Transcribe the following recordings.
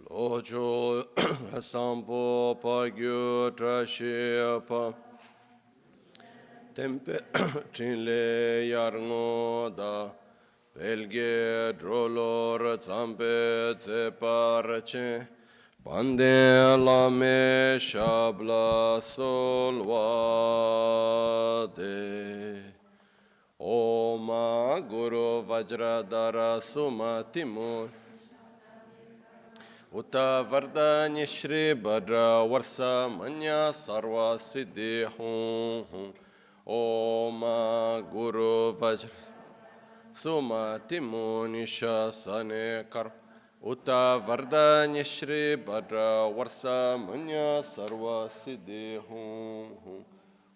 Lojo Sampo Pagyo Trashepa Tempe Chinle Yarno da Belge Drolor Zampe Zeparche Pande Lame Shabla Solvade Oma Guru Vajradara Sumatimun Uta Vardanya Shri Bhadra Varsa Manya Sarva Siddhi Hum Oma Guru Vajra Sumati Munisha Sane Kar Uta Vardanya Shri Bhadra Varsa Manya Sarva Siddhi Hum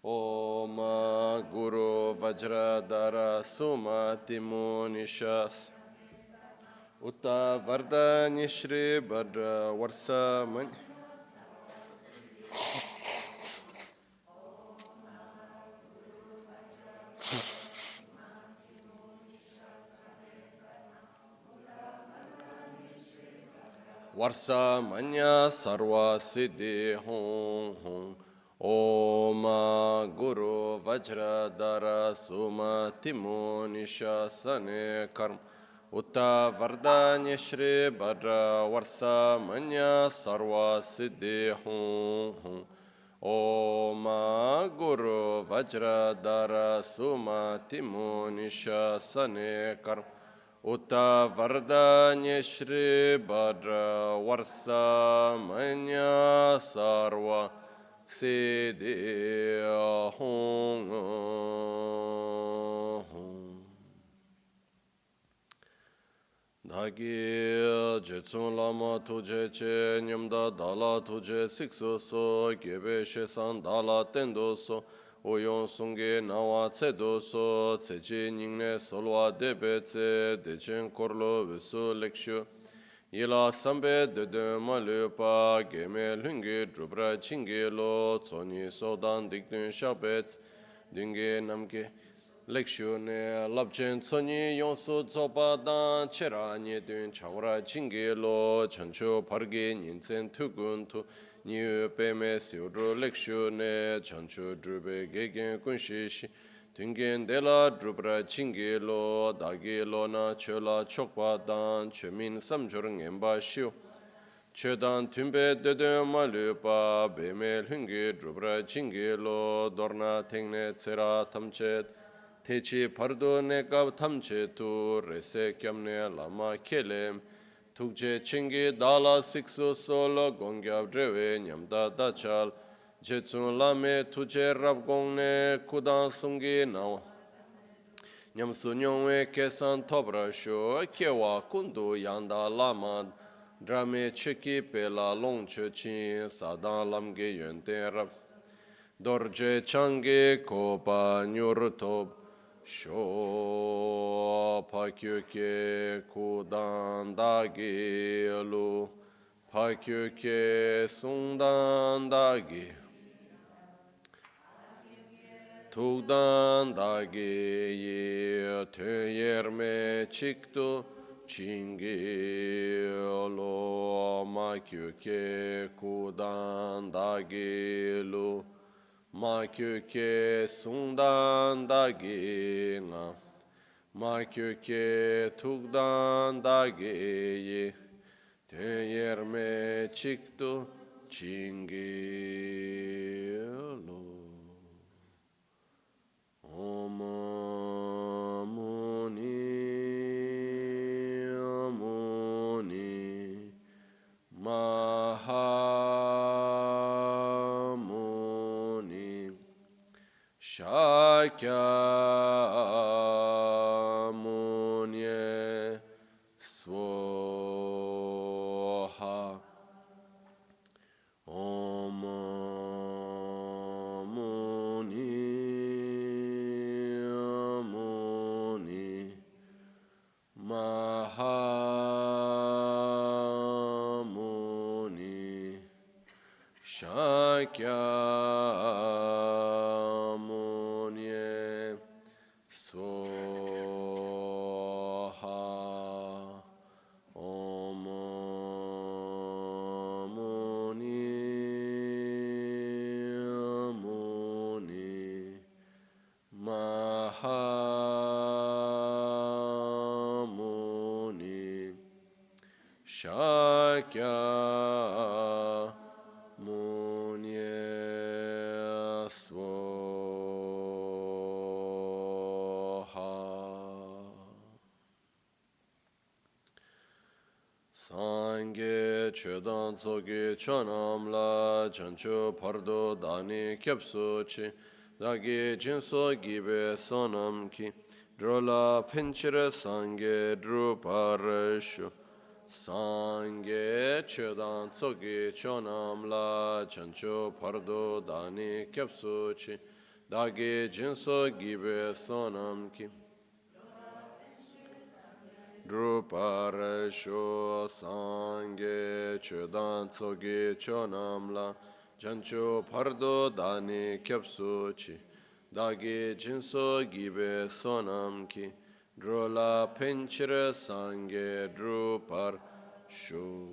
Oma Guru Vajra Dara Sumati Munisha Uta Vardanya Shri Bhadra Varsa Manya Varsa Manya Sarva Siddhi Hum Oma Guru Vajra Dara Sumati Munisha Sane Karma Uta Vardanya Shri Bhadra Varsa Manya Sarva Siddhi Hum Oma Guru Vajra Dara Sumati Munisha Sane Karma Uta Vardanya Shri Bhadra Varsa Manya Sarva Siddhi Hum Dagi Jetsun Lama Tuje Che Nyamda Dala Tuje Sikso So Gebe Shesan Dala Tendo So Oyon Sunge Nawa Tsedo So Tsechi Nyingne Solwa Debe Tse Dechen Korlo Vesu Lekshu Yila Sambe Dede Malupa Geme Lungi Drubra Chingi Lo Tsoni Sodan Dikdun Shabet Dungi Namke Lekshu Ne Labchen Tsoni Yonsu Tsopa Dan Chera Nyedun Chawra Chingi Lo Chancho Pargi Nyinsen Tukun Tu Niyu Peme Siudru Lekshu Ne Chancho Drube Gegen Kunshishi Tungen Dela Drubra Chingi Lo Dagi Lo Na Chola Chokpa Dan Chemin Samjur Ngemba Shiu Chedan Tumbe Dede Malupa Beme Lungi Drubra Chingi Lo Dorna Tengne Tsera Tamchet Techi Pardo Nekab Tamche Tu Rese Kyamne Lama Kelem Tukche Chingi Dala Siksu Solo Gongyab Drewe Nyamda Dachal Jetsun Lame Tuche Rab Gongne Kudan Sungi Nawa Nyamsu Nyongwe Kesan Tobra Sho Kewa Kundu Yanda Lama Drame Cheki Pela Longche Chin Sadan Lamge Yönten Rab Dorje Change Kopa Nyurtob Sho Pakyuke Kudan Dagi Lu Pakyuke Sundan Dagi Tugdan Dagi Ye Töyerme Çiktu Çingi Lo Makyuke Kudan Dagi Lu Makyuke Sundan Dagi Nga Makyuke Tugdan Dagi Ye Töyerme Çiktu Çingi Lo Om Muni Muni Mahamuni Shakyamuni Swaha Om Mahamuni Shakyamuni Swaha Om Shakya Munye Svoha Sangye Chodan Tsogi Chonam La Chancho Pardo Dani Kyapso Chi Dagi Jinso Gibe Sonam Ki Drola Pinchire Sangye Druparashu Sangye Chodan Tsogi Chonam La Chancho Pardo Dani Kyapso Chi Dagi Jinso Gibe Sonam Ki Druparasho Sangye Chodan Tsogi Chonamla Jancho Pardo Dani Kyapsuchi Dagi Jinso Gibe Sonamki Drola Pinchire Sangye Druparsho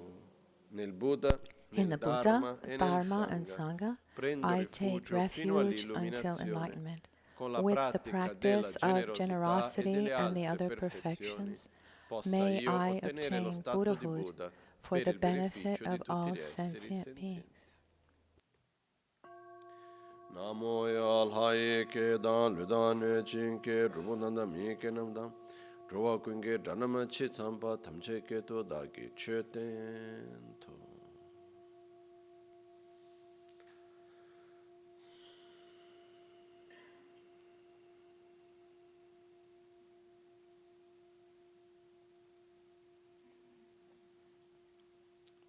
Nel Buddha, In nel the Buddha, Dharma Dharma, e and nel Sangha, prendo I take rifugio fino refuge until all'illuminazione enlightenment. con la With the pratica della practice of generosità e generosity delle and the altre other perfezioni perfections, possa may io I ottenere lo obtain stato di Buddhahood Buddha for per the il benefit beneficio di of tutti all gli esseri sentient beings. senzienti. Namo yal haye ke dan ludan ne chin ke rubunan da mi ke nam dam ruwa kun ke dhanama chi tsampa tamche ke to da ki che ten to.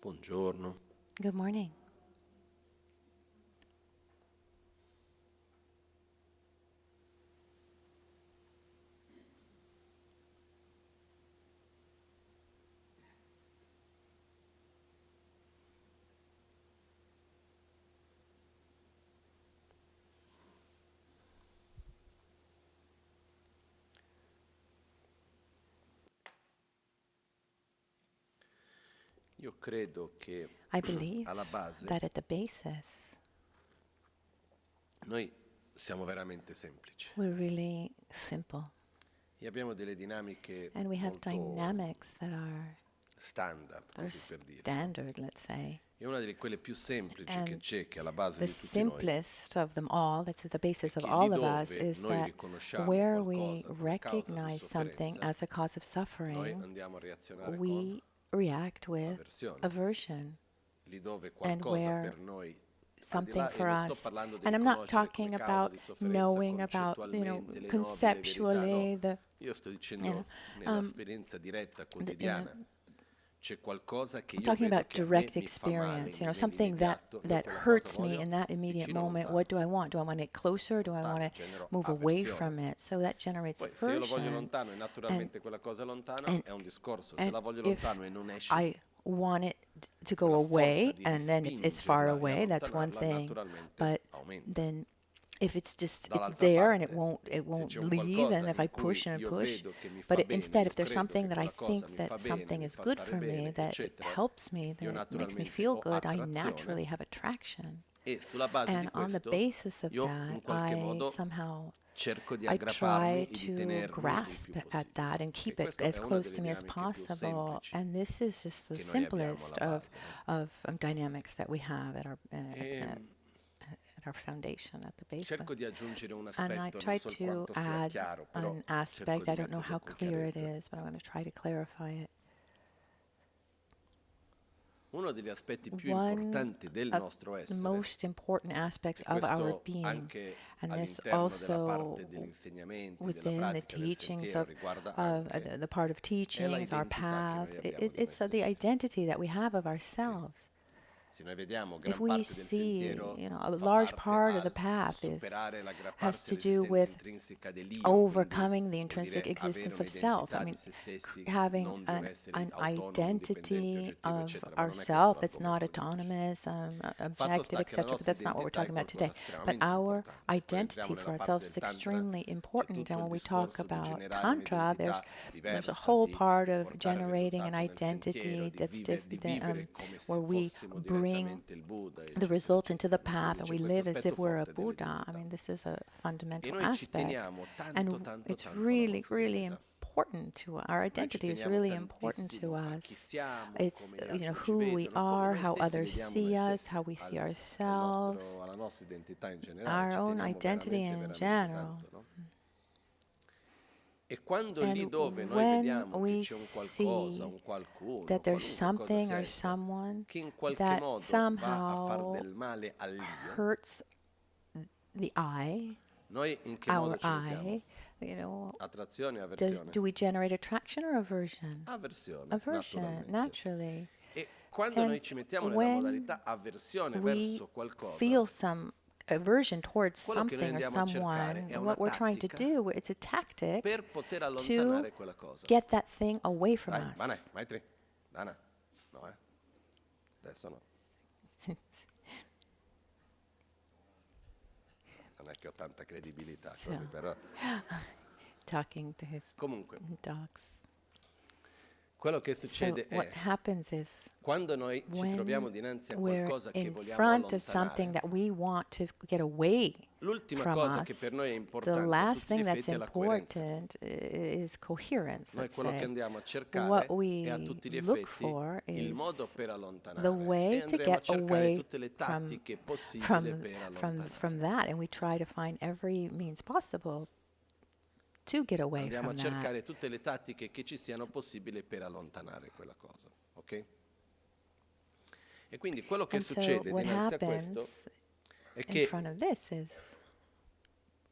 Buongiorno. Good morning. Io credo che I believe alla base that at the basis, noi siamo veramente semplici we're really simple. e abbiamo delle dinamiche And we have molto dynamics that are standard, così per dire. standard, let's say. E una delle quelle più semplici che And c'è, che è alla base the di tutti noi, simplest of them all, that's at the basis è of che all lì of us, dove is noi that riconosciamo where we qualcosa come causa di recognize something sofferenza, as a cause of noi suffering, andiamo a reazionare con we react with aversione. aversion. Lì dove And qualcosa where per noi, al di something là, e for non sto us, parlando di and I'm not riconoscere come talking causa about di sofferenza knowing about, concettualmente le nobili verità, no. conceptually Io sto you dicendo know, nell'esperienza diretta quotidiana. C'è qualcosa che I'm io talking vedo about che a me direct mi fa male experience, something nell'immediato, io that quella cosa hurts me voglio in that immediate vicino moment. lontano. What do I want? Do I want it closer? Do I want to Genero move away avversione. from it? So that generates Poi se io lo voglio aversion. lontano e naturalmente quella cosa è lontana, And è un discorso. Se and la voglio if lontano e non esce I want it to go quella forza away di and then it's far respingerla e away, that's one allontanarla, thing. naturalmente But aumenta. then if it's Dall'altra there and it parte, se won't c'è un leave, and qualcosa if I in cui push and io push, vedo che mi but fa bene, instead, io if there's credo something che that I quella cosa think mi that fa bene, something mi is fa good stare for me, bene, that it eccetera, helps me, io that it makes me naturalmente feel ho good, I attrazione naturally have attraction. e sulla base di And on the questo basis of io that, in qualche I modo somehow cerco di I aggrapparmi try e di to tenermi il grasp più at possibile. that and E keep it questa as è una close delle to me as dinamiche più possible. semplici And this is just the che noi abbiamo simplest alla base, no? of dynamics that we have at E our foundation, at the basis. cerco di aggiungere un And I aspetto, non try so to quanto sia add chiaro, però an cerco aspect. di I don't know metterlo how con clear it chiarezza. is, but I'm going to try to clarify it. Uno degli aspetti più One importanti del of nostro the essere, most important aspects e of our questo being, anche and this all'interno della also parte degli insegnamenti, della within the pratica del teachings sentiero, of riguarda anche the part of è teachings, our l'identità che path. noi abbiamo di noi It's the stessi. identity that we have of Ok? ourselves. Se noi vediamo If gran we parte del see, sentiero a fa large parte part of the al path superare has l'aggrapparsi to do all'esistenza with intrinseca dell'io, quindi overcoming the vuol intrinsic dire avere existence of self. un'identità I di mean, se stessi, having non di un essere an autonomo, indipendente, identity oggettivo, of eccetera, ma non è questo ourself that's not l'argomento di oggi. autonomous, Fatto objective, sta che la etc. But nostra that's not what we're identità è talking about today. qualcosa But estremamente our importante. Poi entriamo identity for nella parte ourselves del is tantra, extremely c'è important. tutto And il when we talk discorso di about generare Tantra, there's un'identità a diversa, whole di part of portare il generating an risultato nel sentiero, identity di that's vivere come se where we fossimo bring direttamente il Buddha, the eccetera, result into the eccetera. path, Quindi and c'è we questo live as if aspetto we're a forte Buddha. I dell'identità. mean, this is a E fundamental noi ci aspect. teniamo tanto, And tanto, it's tanto alla really, nostra really identità. important to our Noi ci identity is teniamo really important to tantissimo a chi us. siamo, It's come gli you know altri ci who we vedono, come are, noi how stessi others vediamo see noi us, stessi, how we see ourselves, alla nostra identità in generale, our ci own teniamo identity veramente, in veramente general. tanto, no? E quando And lì dove noi when vediamo che we c'è un qualcosa, see un qualcuno, that there's qualunque cosa something sia or essa, someone che in qualche that modo va a far somehow del male all'io, hurts the I, noi in che modo our ci mettiamo? I, you know, Attrazione e avversione? do we generate attraction or aversion? Avversione, Aversion, naturalmente. naturally. E quando And noi ci mettiamo nella when modalità avversione we verso qualcosa, feel some aversion towards quello che noi something or andiamo a cercare someone, è una what we're trying to tattica do, it's a tactic per poter to allontanare quella cosa. get that thing away from Dai, Vane, us. maestri, Dana, no adesso no. Non è che ho tanta credibilità così, So. però Talking to his comunque dogs. quello che So succede what è happens is quando noi ci when troviamo dinanzi a we're qualcosa che in vogliamo front of something allontanare, that we want to get away l'ultima from cosa che us, per noi è the importante a last tutti gli thing that's effetti è la coerenza. important is coherence, Noi let's quello che say. andiamo a What cercare è a we tutti gli look effetti for il is modo per the allontanare way e to andremo a get cercare away tutte le from tattiche possibili from per from allontanare. that, and we try to find every means possible to get away Andiamo a from that. cercare tutte le tattiche che ci siano possibili per allontanare quella cosa, ok? E quindi quello che And so succede what dinanzi a questo happens è in che, front of this is,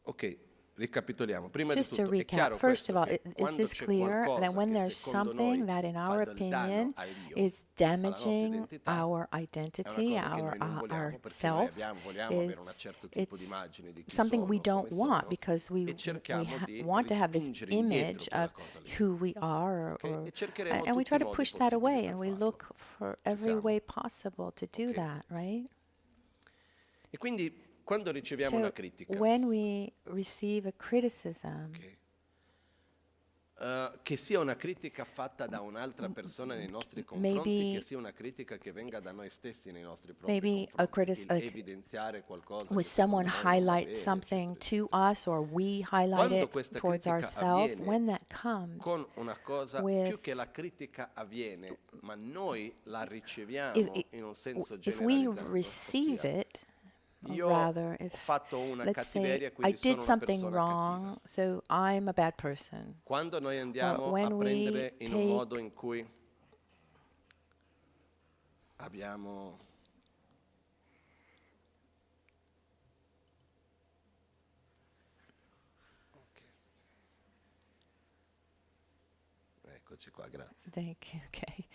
ok, ricapitoliamo. Prima di just to tutto, è recap, chiaro first of questo all, che is quando this c'è clear that qualcosa when che there's secondo something noi that in fa our del danno opinion all'io, is alla nostra damaging identità, our è una identity, cosa che noi non vogliamo perché noi vogliamo avere un certo tipo di immagine di chi something we sono, don't come want sono, because e cerchiamo di want to have this respingere indietro image quella of cosa lì. who we are, Ok? E cercheremo and we tutti try i to modi push that possibili away, per and we farlo. look for Ci every siamo? way possible to do Ok. that, right? E quindi quando riceviamo So una critica, when we receive a criticism, ok, che sia una critica fatta da un'altra persona nei nostri confronti, maybe- che sia una critica che venga da noi stessi nei nostri propri maybe a confronti, il critic- evidenziare qualcosa when che secondo someone noi non va highlights bene, something eccetera, to us or we highlight Quando it questa towards critica ourselves, avviene when that comes, con una cosa, with- più che la critica avviene, ma noi la riceviamo in un senso if we generalizzato, receive ossia, it, or io rather, ho if fatto una let's say cattiveria, I quindi did sono una something persona wrong, cattiva. so I'm a bad person. Quando noi andiamo when a we prendere in un take- modo in cui abbiamo eccoci qua, grazie. Thank you. Okay.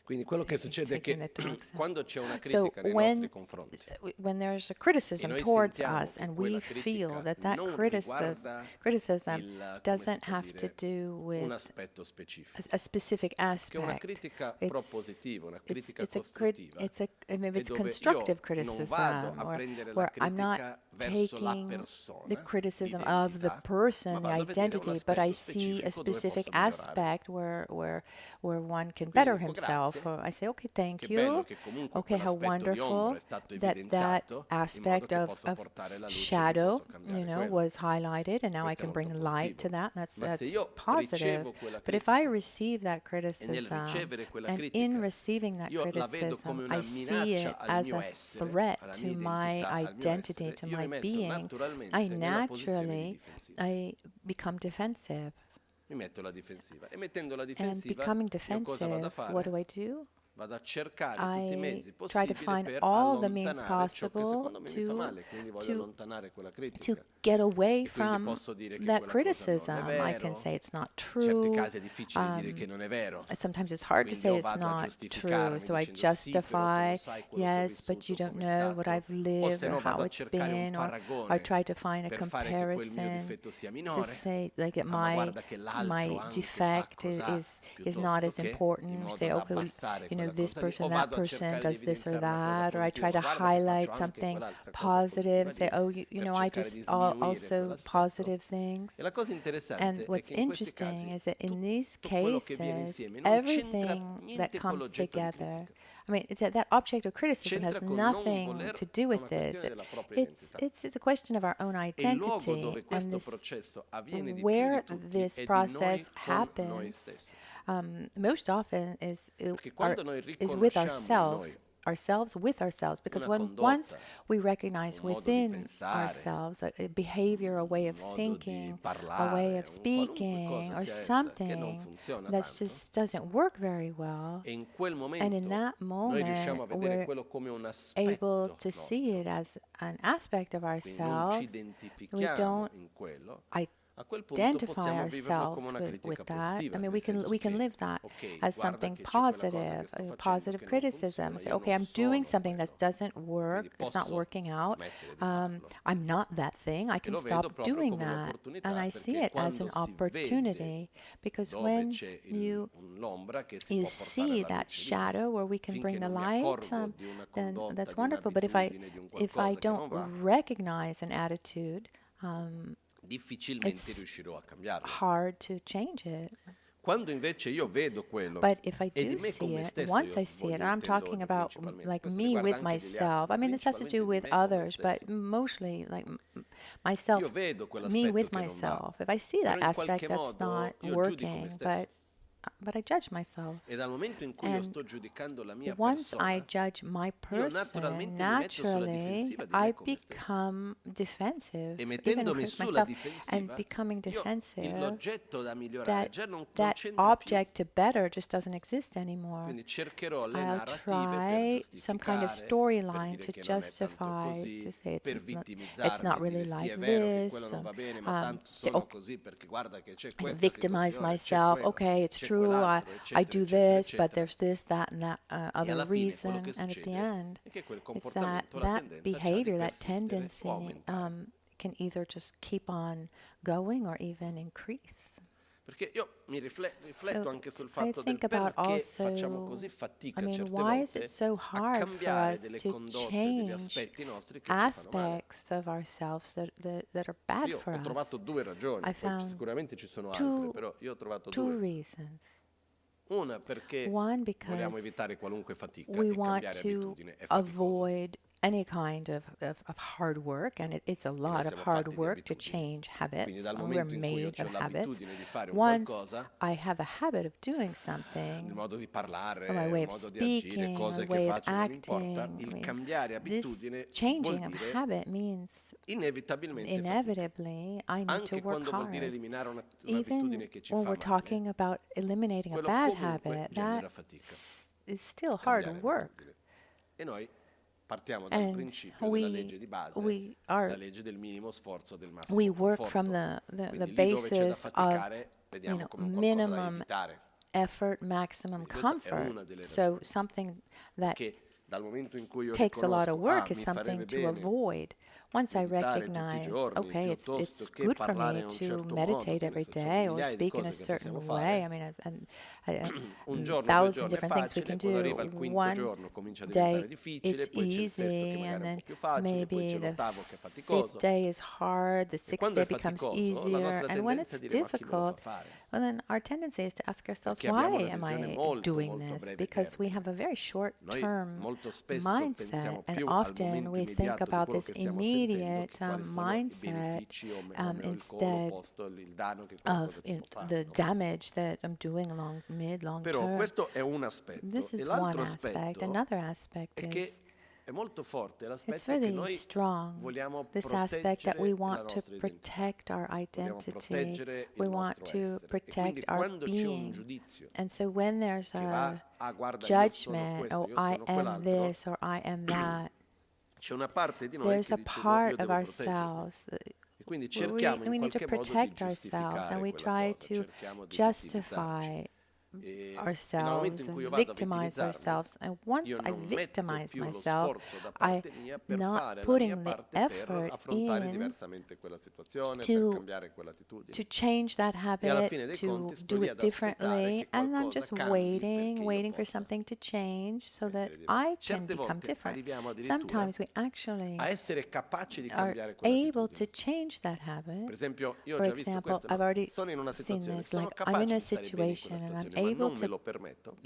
Quindi quello che succede è che Taking the dogs out. quando c'è una So critica nei nostri confronti when there's a criticism e noi towards sentiamo us, che and quella we feel critica that non criticism come doesn't si può have to dire, do un with aspetto specifico. a specific Che è una aspect. critica It's- propositiva, una critica it's costruttiva. maybe e it's dove constructive io non vado criticism, a prendere la where I'm not critica verso la taking persona, the criticism of the l'identità, person, ma the vado a vedere un identity, but I aspetto see a specifico dove specific posso migliorare. aspect where one can Quindi better dico, himself. grazie. I say, okay, thank Che bello you. che comunque Okay, how quell'aspetto di ombra wonderful è stato that evidenziato in modo aspect che of, posso portare la luce e che shadow, posso cambiare quello. was highlighted, and now I Questo è can bring molto light to positivo. that. Ma se That's io positive. ricevo quella But if I critica receive that e nel criticism, ricevere quella and critica in receiving that io la vedo come criticism, una I see it minaccia al as mio a essere, threat alla to mia my identità, al mio identity, essere, to io mi my metto being. naturalmente I nella posizione di naturally, difensiva. I become defensive. Mi metto la difensiva e mettendo la And difensiva becoming io cosa vado a defensive, what fare? do? Vado a cercare tutti i I mezzi try to possibili find per all the means allontanare ciò che possible secondo me mi fa to male, quindi voglio to allontanare quella to critica. get away E quindi from posso dire che that quella cosa non è criticism. I can vero. say it's not In certi true. casi è difficile dire che non è vero. Sometimes it's hard to Quindi say io it's vado a not giustificarmi true, so I dicendo sì, però tu justify, non sai quello che ho yes, but you vissuto, don't come è know what stato. I've O lived se or no vado how a it's cercare un been, or paragone try to find a per fare che quel mio comparison difetto sia to minore. say like that Ma guarda che l'altro my anche fa defect cos'ha, is not as piuttosto che in important. modo Say, da okay, abbassare you know, this cosa lì, person, o that vado a person cercare di does this or evidenziare una cosa that, or I try positiva, to ma guarda che highlight faccio anche something quell'altra cosa positive, positiva say, lì, oh, you per know, I cercare just di sminuire also quell'aspetto. positive things. E la cosa And interessante è what's che in questi interesting casi is that in these tutto quello che viene cases, insieme non c'entra everything that niente con comes l'oggetto di together, critica, I mean, it's that object of criticism c'entra has con non nothing voler, to do è with una this. questione della propria identità. It's a question of our own E il luogo identity, dove and questo this processo avviene di più where di tutti this è di noi process con noi happens stessi. most often Perché quando noi is with riconosciamo in noi ourselves with ourselves, because una once condotta, we recognize un modo di within pensare, ourselves a behavior, a way of un modo di thinking, a parlare, way of un qualunque speaking, cosa or sia essa, che non something funziona that tanto, just doesn't work very well, e in quel and in momento that noi riusciamo moment a vedere we're quello come un able aspetto to see nostro, it as an aspect of quindi non ci ourselves. We identifichiamo don't in quello, a quel punto identify possiamo viverlo come ourselves una with critica that. positiva, I mean, nel senso we can che, live that ok, as guarda something che c'è quella cosa che positive, sto facendo positive che non criticism. funziona, Say, io okay, non I'm doing sono something that quello, doesn't work. quindi It's not posso working out. smettere di farlo. I'm not that thing. I E can lo vedo stop proprio doing come that. And un'opportunità, I see perché it as an quando si vede opportunity, because dove when c'è you l'ombra che si può portare see alla that luce lì, shadow where we can finché bring the non mi light, accorgo di una then condotta, that's di wonderful. But un'abitudine, di un if I qualcosa che non don't va, recognize an attitude, difficilmente it's riuscirò a cambiarlo. hard to change it. Quando invece io vedo quello, But if I e do di me con see me it, stesso once io I see it, voglio and I'm intendo talking oggi about principalmente, like questo me riguarda with anche degli altri, myself. I ma mean, this has to principalmente do di with me con me others, but stesso. mostly like Io myself, vedo me quell'aspetto with che non va, myself. If I see però that in aspect qualche that's not modo io giudico me working, stesso. but I judge myself. E dal momento in cui io And sto giudicando la mia once I persona, judge my io person, naturalmente mi metto sulla naturally difensiva di I me con me stesso. become defensive, E even mettendomi with sulla myself. And difensiva, becoming io defensive, l'oggetto da migliorare già non that c'entra più. object to better just doesn't exist anymore. Quindi cercherò le I'll narrative per try some kind of giustificare, per storyline dire to che non è tanto justify, così, to say per it's not vittimizzarmi e really dire sì, like è vero che this. quello non va bene, ma tanto Say, sono okay, così perché guarda che c'è and questa victimize situazione, c'è myself. quello, Okay, it's c'è true. quell'altro, I eccetera, do eccetera, this, but eccetera. there's this, that, and that E other alla fine quello reason. che And at the succede end, è che quel it's that comportamento, la that tendenza c'ha di behavior, that persistere o tendency, aumentare. can either just keep on going or even increase. Perché io mi rifletto So anche sul I fatto del think about perché facciamo also, così I fatica mean, certe why is it volte so a hard for cambiare us delle to condotte, degli change aspetti nostri che ci fanno male. aspects of ourselves that are bad Io for ho us? trovato due ragioni, I poi found sicuramente ci sono altre, two però io ho trovato two due. reasons. Una perché One, vogliamo because evitare qualunque fatica we e want cambiare to abitudine è faticoso. avoid any kind of hard work, and it's a Perché noi lot of siamo hard fatti di work to abitudini. change habits. Quindi dal And we're momento in cui io made ho of habits. l'abitudine di fare un Once qualcosa, I have a habit of doing il something, modo di parlare, or my il way of modo di agire, speaking, or cose che way of faccio non importa, acting, I il mean, cambiare this abitudine vuol changing of dire habit means inevitabilmente fatica. inevitably I need to Anche work quando vuol dire hard. eliminare un'abitudine Even che ci when fa we're male, talking about eliminating a quello bad comunque habit, that genera fatica. is still hard Cambiare work. abitudine. E noi partiamo dal And principio della legge di base, la legge del minimo sforzo del massimo we work conforto. from the Quindi lì dove c'è da basis of, faticare, vediamo come un qualcosa da minimum evitare. effort, maximum Quindi questa è una comfort. delle So ragioni. something that Che dal momento in cui io takes a lot of riconosco, work is mi something farebbe to bene avoid. Once I meditare tutti i recognize, giorni, okay, it's piuttosto che good for parlare me in un to certo modo, meditate che ne every so, ci sono day or migliaia di speak in a cose che certain possiamo way. I fare. mean, Un giorno, 2 thousand giorni è different things we facile, can poi do. arriva il quinto One giorno, comincia a diventare day difficile, it's poi c'è il sesto che easy, magari and è un then po' più facile, poi maybe c'è the l'ottavo che è fifth faticoso. day is hard, the E sixth quando day è becomes faticoso, la easier. nostra And when tendenza è it's dire ma chi me lo fa difficult, fare? well, then our tendency is to ask ourselves, Perché abbiamo why una am visione I molto, doing molto this? breve Because we termine. have a very Noi short-term molto spesso mindset, pensiamo and più al often momento we think immediato di about quello this che stiamo sentendo immediate che quali sono i mindset benefici o il colpo instead opposto, il danno che quella of cosa ci può fare. the No? damage that I'm doing long Però term. questo è un aspetto. This E is l'altro one aspect. aspetto Another aspect è che is è molto forte it's l'aspetto che really noi strong, vogliamo this aspect that we proteggere la want to nostra identità. protect our Vogliamo identity, proteggere we il want nostro to essere. E quindi protect our quando c'è un being. giudizio And so when there's che a va a guarda io sono judgment, questo, oh, io I sono am quell'altro, this or I am that, c'è una parte di noi there's che a dice no, io part of devo proteggermi. ourselves E quindi we cerchiamo in need to qualche modo di protect ourselves, giustificare and we quella try cosa, to cerchiamo di vittimizzarci. justify ourselves in and cui io vado a victimize vittimizzarmi, ourselves. And once io I non metto victimize più lo myself, sforzo da I'm parte mia per not fare la mia putting the parte per effort affrontare in diversamente quella situazione, per to cambiare quell'attitudine. to change that E alla habit, fine dei to conti sto do lì it ad aspettare differently, che and I'm qualcosa just cambi perché io waiting for possa something to change so that essere diverso. I can Certe become volte different. arriviamo addirittura Sometimes we actually a essere capaci di are cambiare able to quell'attitudine. change that Per habit. esempio, io ho For già visto example, questo, I've no? already Sono in una seen situazione, this, sono like I'm in capace a di stare bene in quella situation and I'm situazione, ma able non me to lo permetto.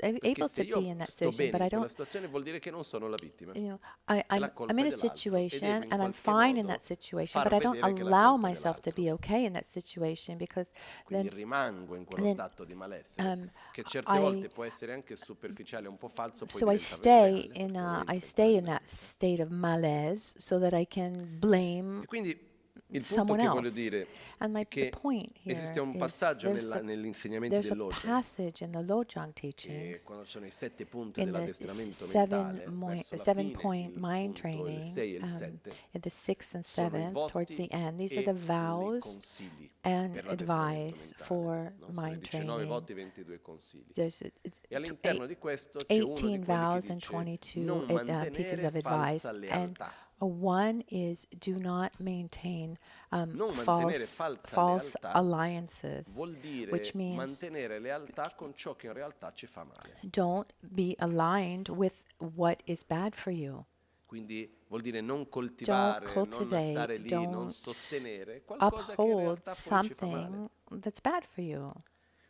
able Perché se to be io in that sto situation, bene but in I quella don't, situazione vuol dire che non sono la vittima, you know, che la I'm colpa in è a dell'altro e devo situation in and I'm qualche fine in modo that situation, far but I don't vedere che la allow colpa è myself to dell'altro. be okay in that situation because Quindi then, rimango in quello then stato di malessere che certe I volte può essere anche superficiale, un po' falso, poi so I diventa stay reale, in perché ovviamente I entra stay in nella that mente. state of malaise so that I can blame E quindi il punto someone che voglio else. dire And è the che point esiste here un is passaggio negli insegnamenti there's a dell'Ojong, passage in the Lojong che teachings quando sono i 7 punti in the dell'addestramento mentale, verso la seven fine, point il mind punto il training 6 e il 7, in the sixth and sono i seventh towards voti the end. These are e the i vows consigli and per l'addestramento advice mentale. for No? Sono i mind 19 training. voti e 22 consigli. There's E all'interno di questo c'è uno di 18 quelli che vows and dice 22 non pieces mantenere of advice, falsa and lealtà. one is do not maintain Non mantenere falsa false lealtà alliances, vuol dire which means mantenere lealtà con ciò che in realtà ci fa male. don't be aligned with what is bad for you. Quindi vuol dire non coltivare, non stare lì, non Don't sostenere qualcosa che in uphold realtà poi ci fa male. something that's bad for you.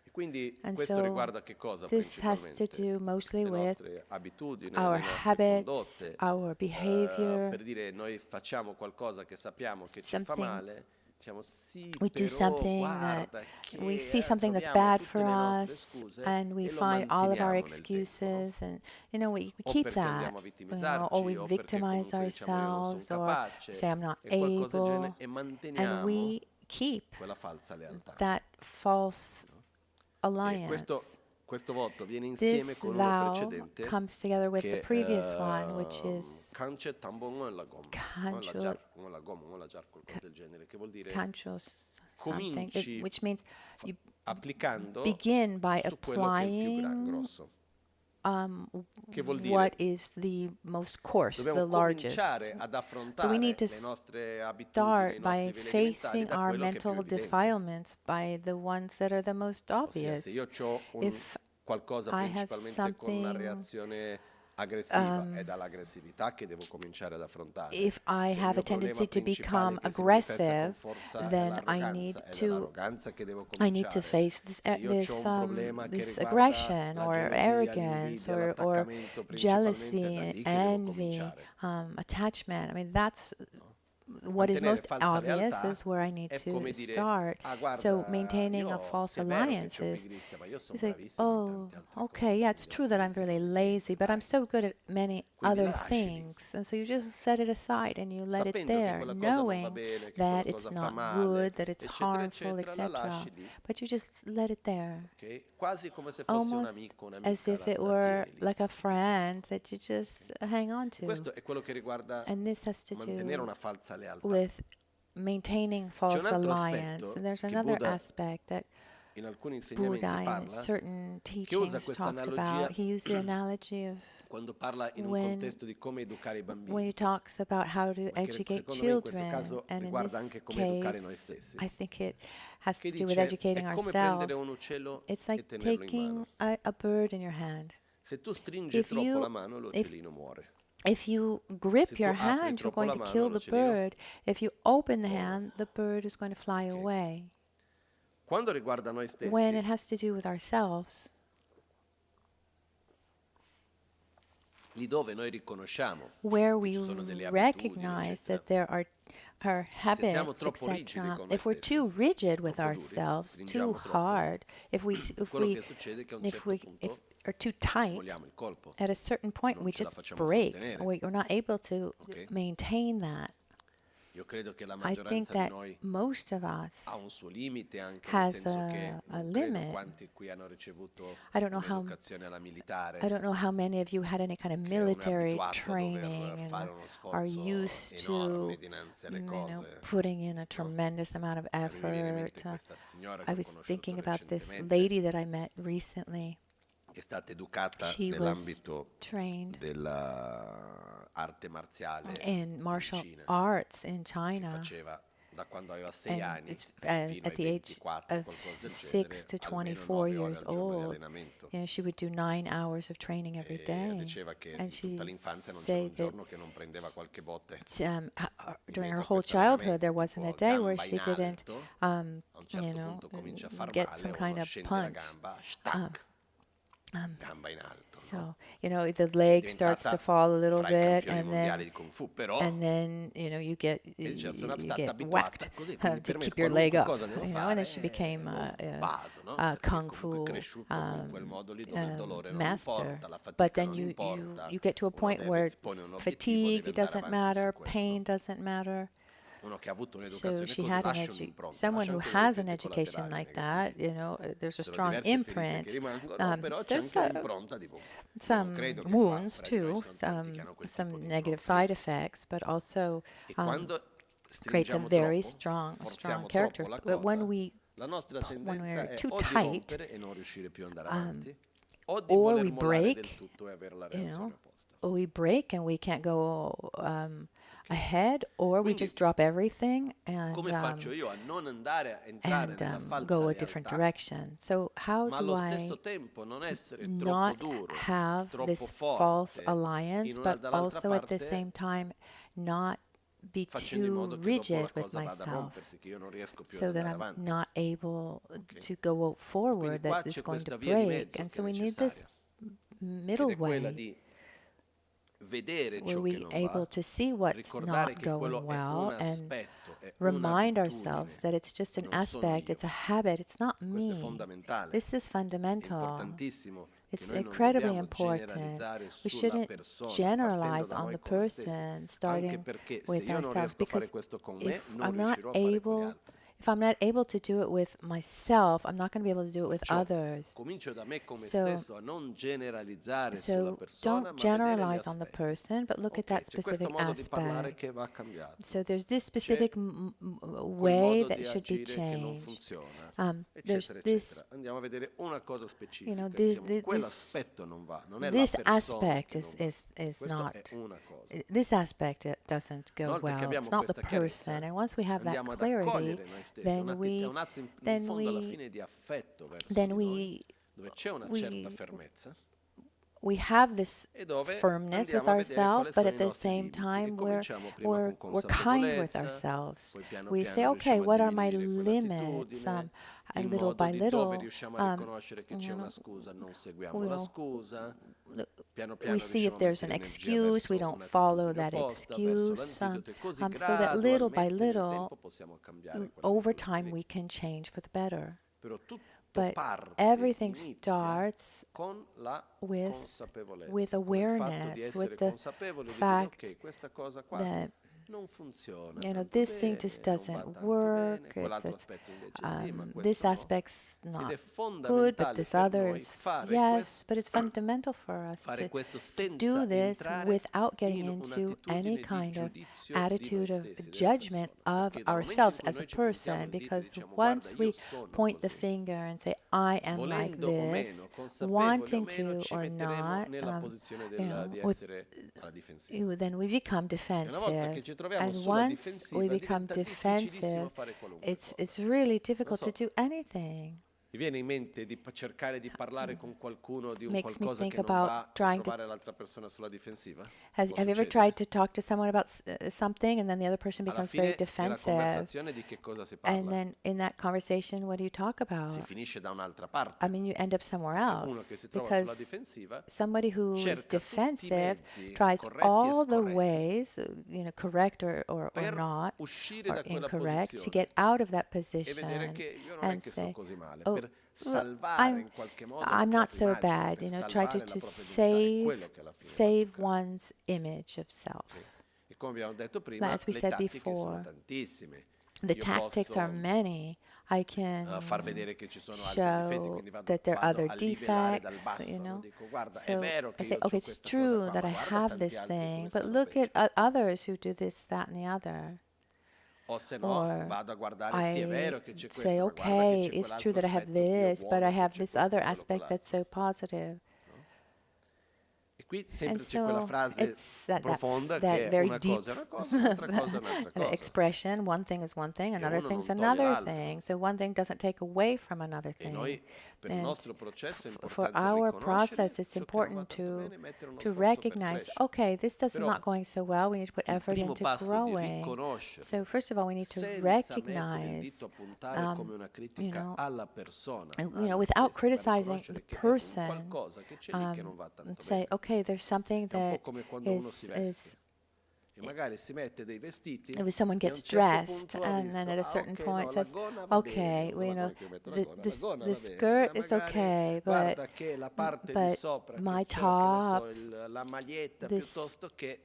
E quindi And questo so riguarda che cosa this has to principalmente? do mostly Le with nostre abitudini, our le nostre habits, condotte. our behavior. Per dire noi facciamo qualcosa che sappiamo che ci fa Something male, diciamo sì, we do però something guarda that we che see something that's troviamo bad tutte for le nostre us scuse and we e lo find all of our manteniamo nel tempo, no? excuses and we O keep perché that, andiamo a or vittimizzarci, we o perché victimize comunque diciamo io non sono ourselves or capace, say I'm not e qualcosa del genere, able, e and manteniamo we keep quella falsa lealtà. that false E alliance. questo voto viene insieme This con uno vow precedente comes together with the che previous one, which is Kanche Tambongo e la Gom, Kancho, o la Jar, qualcosa del genere, che vuol dire Kancho something, cominci which means you applicando begin by su quello che è il più applying grosso. Che vuol what dire is the most coarse, the dobbiamo largest. cominciare ad So we affrontare need to le nostre abitudini, start i by nostri veleni mentali facing da our quello che è più mental evidente. defilements by the ones that are the most Ossia, obvious. se io ho If qualcosa I have principalmente con una something, reazione aggressiva, è dall'aggressività che devo cominciare ad affrontare. if I Se il have mio a tendency problema to principale become che si manifesta con aggressive, forza è then I need l'arroganza, è to dall'arroganza che devo I need to cominciare. face this Se io ho un problema che this riguarda aggression la or gelosia, arrogance l'invidia, or l'attaccamento, principalmente è da jealousy, lì che devo envy, cominciare. Attachment. I mean, that's what is Mantenere most falsa obvious lealtà is where I need è to come dire, start. guarda, So maintaining a io false se è vero che alliance c'ho is pigrizia, ma io sono it's like, bravissimo in oh, tante altre okay, cose, yeah, it's quindi la true that I'm pigrizia really non lazy, but I'm mai. so good at many Quindi other la lasci lì, things. And so you just set it aside and you let it sapendo che there, quella cosa non va knowing bene, che that quella it's cosa fa not male, good, that it's eccetera, harmful, eccetera, la etc. lasci lì, But you just let it there. ok? Quasi come se fosse un Almost amico, as un'amica, if it la were tieni lì. like a friend that you just hang on E to. questo è quello che riguarda And this has to mantenere do una falsa lealtà. with maintaining C'è un false altro alliance. aspetto And there's che another Buddha aspect that in alcuni insegnamenti Buddha in parla, certain che usa teachings questa talked analogia about. He used the analogy of quando parla in un when contesto di come educare i when bambini, he talks about how to ma che educate secondo me in questo children, caso and in riguarda this anche come educare noi case, stessi, I think it has che to do with dice educating è come prendere ourselves. un uccello It's e like tenerlo in taking mano. a bird in your hand. Se tu stringi If troppo la you mano, if l'uccellino muore. if you grip Se tu your apri hand, you're troppo going la to mano, kill the l'uccellino bird. If you open the vola. hand, the bird is going to fly Ok. away. Quando riguarda noi When stessi, it has to do with ourselves, lì dove noi riconosciamo where che we ci sono delle abitudini, recognize eccetera, that there are our se siamo habits, troppo rigidi etc. con noi If we're stessi, too rigid with troppo duri, ourselves, too stringiamo troppo, hard, if quello che succede è che a un if certo we punto are too tight, molliamo il colpo. at a certain point Non we ce la just facciamo break. sostenere. We're not able to Ok? maintain that. Io credo che la I think maggioranza di that noi most of us ha un suo limite, anche nel has senso che a non credo limit. quanti qui hanno ricevuto I don't know how un'educazione alla militare, I don't know how many of you had any kind of che uno è military abituato a training dover and fare uno are sforzo used enorme to, dinanzi alle cose. putting in a No? tremendous amount of Mi viene in effort. mente questa signora che I ho was conosciuto thinking about this recentemente, lady that I met recently. che è stata educata She was nell'ambito trained dell'arte marziale in martial Cina, arts in che China, faceva da quando aveva 6 and anni it's fino at ai the age 24, of qualcosa del 6 genere, to almeno 24 9 ore years al giorno di old. allenamento. She would do 9 hours of training every E day, diceva che and in tutta she l'infanzia non c'era un said that giorno che non prendeva qualche botte during mezzo her a whole questo childhood, there allenamento, wasn't a tipo day where gamba she in didn't, alto, a un certo punto comincia a far get male, some uno kind of scende la punch. gamba, stac, gamba in alto, no? So, the leg starts to Diventata fall a little fra i bit, campioni mondiali di Kung Fu, però you get e diceva, sono you stata get abituata whacked così, quindi to per me keep your leg qualunque up, cosa devo and fare then she became non a vado, no? Perché kung comunque è fu cresciuto con quel modo lì dove il dolore non master. importa, la But fatica then non importa, you get to a uno point deve where pone un obiettivo, fatigue deve andare doesn't avanti su matter, quello, pain no? doesn't matter. Uno che ha avuto So un'educazione she così had lascia un'impronta, someone lascia who anche degli has an effetti education collaterali like that, negativi. there's a Ci sono strong diverse ferite che imprint. rimangono, però c'è There's anche un'impronta di boom. Io non some credo che qua wounds fra di noi too, ci sono tanti che hanno quel tipo some di negative impronta lì. side effects, but also E um, quando creates a stringiamo very troppo, strong forziamo character. troppo la But cosa, la nostra when tendenza we're è too o di tight, rompere e non riuscire più ad andare avanti, o di or voler we mollare del break, tutto e avere la you reazione know, opposta. we break and we can't go ahead, or we Quindi just drop everything and come faccio io a non andare a entrare nella falsa go a different realtà, direction. So how ma do allo I stesso tempo non essere troppo not duro, have troppo this false forte, alliance, but dall'altra also at the parte same time not be facendo in too modo che dopo la rigid with cosa vada a myself, rompersi, che io non riesco più ad so that andare I'm avanti. not able Ok? to go Quindi forward, qua that it's c'è going to questa via di break. mezzo And che so è we need this necessaria, middle ed è quella way di vedere where ciò che we non able va, to see what's ricordare not che quello going è un well, and aspetto, è remind ourselves un'abitudine, that it's just an non sono aspect, io. it's a habit, it's not Questo è me. fondamentale, This is è fundamental. importantissimo che It's noi non incredibly dobbiamo important. generalizzare We sulla shouldn't persona, partendo generalize da on noi the come stessi, person, anche starting perché se with io non ourselves, riesco a fare because questo con me, if non I'm not riuscirò a fare con gli able, altri. if I'm not able to do it with myself, I'm not going to be able to do it with Perciò others. comincio da me come So, stesso a non generalizzare sulla so persona, don't ma vedere gli generalize on the aspetti. person, but look at Ok, that c'è questo specific modo di parlare aspect. che va cambiato. So there's this C'è specific quel way modo that di should be agire che non changed. funziona, There's eccetera, this, eccetera. Andiamo a vedere una cosa specifica. this, Diciamo, this, quell'aspetto non va, non è la this persona aspect che non va. is Questo not, è una cosa. this aspect doesn't Una go volta che well. It's abbiamo not the questa chiarezza, person. And once we have that andiamo ad clarity, accogliere noi stessi. È then un atto in fondo alla fine di affetto verso di noi, dove c'è una certa fermezza we have this e dove firmness with andiamo a vedere ourselves, quali but sono at i the nostri same limiti e time cominciamo prima we're con kind with consapevolezza, ourselves. poi piano We piano say, okay, riusciamo a what are my diminuire limits? quell'attitudine, in Little modo by di dove little, riusciamo a riconoscere che c'è una scusa, non seguiamo la scusa, piano piano we see if riusciamo a there's an mettere energia excuse, we verso don't follow un'attitudine that opposta, verso excuse, l'antidoto, e così so that little by gradualmente nel little, tempo possiamo cambiare quella over condotta time, lì. we can change for the better. Però tutto But parte, everything inizia starts con la with consapevolezza, with con il fatto awareness, di with essere the consapevoli di dire fact ok, questa cosa qua that non funziona you know tanto this thing bene, just non va doesn't tanto work. bene, quell'altro aspetto invece sì, ma This questo no. aspect's Ed not è good, but fondamentale this per other noi is fare yes. But it's fundamental for us fare questo to senza do this entrare without getting in into un'attitudine any di kind of giudizio di noi attitude of stessi, della judgment persona. of Perché dal momento in ourselves cui as a noi ci puntiamo person, il dito e because diciamo guarda, once io we sono point the così, finger and say I am like volendo o this, meno, consapevoli o wanting meno, to ci or metteremo not, nella posizione di with essere alla difensiva. then we become E una volta che defensive. ci troviamo And sulla once difensiva we become diventa difficilissimo defensive, fare qualunque cosa. it's really Non difficult to so, do anything. mi viene in mente di cercare di parlare con qualcuno di un Makes me qualcosa think che non about va e trying to trovare l'altra persona sulla difensiva? have Può you ever succedere. tried to talk to someone about something and then the other person Alla becomes very fine della defensive? conversazione di che cosa si And parla? then in that conversation, what do you talk Si about? finisce da un'altra parte. I mean, you end up somewhere Uno else che si trova sulla because difensiva somebody who is cerca tutti i defensive mezzi tries corretti e all the scorretti ways, correct or per not, uscire or da quella incorrect, to posizione get out of that e position vedere che io non è and che say, sono così male, oh, per well, salvare in qualche modo la I'm not propria so immagine, bad, per try salvare la to propria identità, è quello save che alla fine va a save toccare. one's image of self. Ok? E come abbiamo detto prima, as we le said tattiche sono before, tantissime. the Io tactics are posso many. I can far vedere che ci sono altri difetti, show quindi that there are vado other a livellare dal defects, basso, no? Dico, guarda, è So vero che I say, io okay, ho it's questa cosa true qua, that ma I guarda have tanti this altri come thing, but stanno look peggio. at others who do this, that, and the other. O se no, Or vado a guardare, sì, è I vero che c'è say, questo, ma guarda che okay, c'è it's true quell'altro that I have aspetto mio this, but I buono, che have c'è this questo, other quello, aspect that's quell'altro. so positive. No? E qui And sempre c'è quella so frase it's profonda that che è very una deep cosa è una cosa, un'altra cosa è un'altra cosa. expression. One thing is one thing, E another uno thing's non toglie another l'altro. thing. So one thing doesn't take away from another E noi, thing. per il And nostro processo, è for importante our riconoscere process, it's ciò che non va important tanto bene e mettere uno to sforzo per recognize, crescere. okay, this is Però not going so well. We need to put il effort primo into passo di growing. riconoscerlo, So first of all, we need to senza mettere il recognize, dito a puntare come una critica alla persona, a noi without stessi, ma criticizing riconoscere the che è un person, qualcosa che c'è lì che non va tanto say, bene. okay, there's something È un po' that come quando uno si is veste e magari si mette dei vestiti if someone e a gets un certo dressed punto ha and then visto, at a certain ok, point no, la says, gonna va okay, bene, well, non è che io metto la gonna, la gonna the va bene, skirt ma is magari okay, but guarda che la parte di sopra my che c'ho, che ne so, top, la maglietta this piuttosto che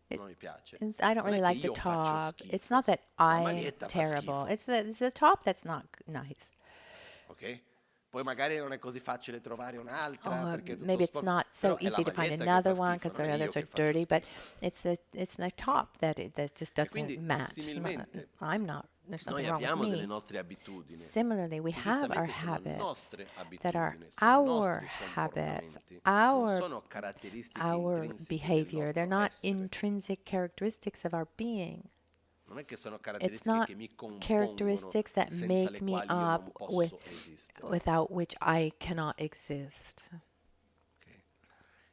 non mi piace. I don't Non really è che like the io faccio top. It's schifo, not that la I'm maglietta fa terrible. schifo, It's the top that's not nice. ok? Poi magari non è così facile trovare un'altra perché è tutto Maybe it's sporco, not però so è la easy to find maglietta che another fa one schifo, because non the è io others are che faccio dirty, but schifo. it's the top that just E doesn't quindi match. similmente I'm not. There's noi nothing wrong with abbiamo delle me. nostre abitudini Similarly, we che have our giustamente sono habits nostre that are abitudini, sono our nostri habits, comportamenti, non sono caratteristiche our intrinseche del behavior. They're nostro not essere. intrinsic characteristics of our being. Non è che sono It's caratteristiche not che mi compongono, characteristics that senza make le me quali io up non posso esistere. without which I cannot exist. Ok?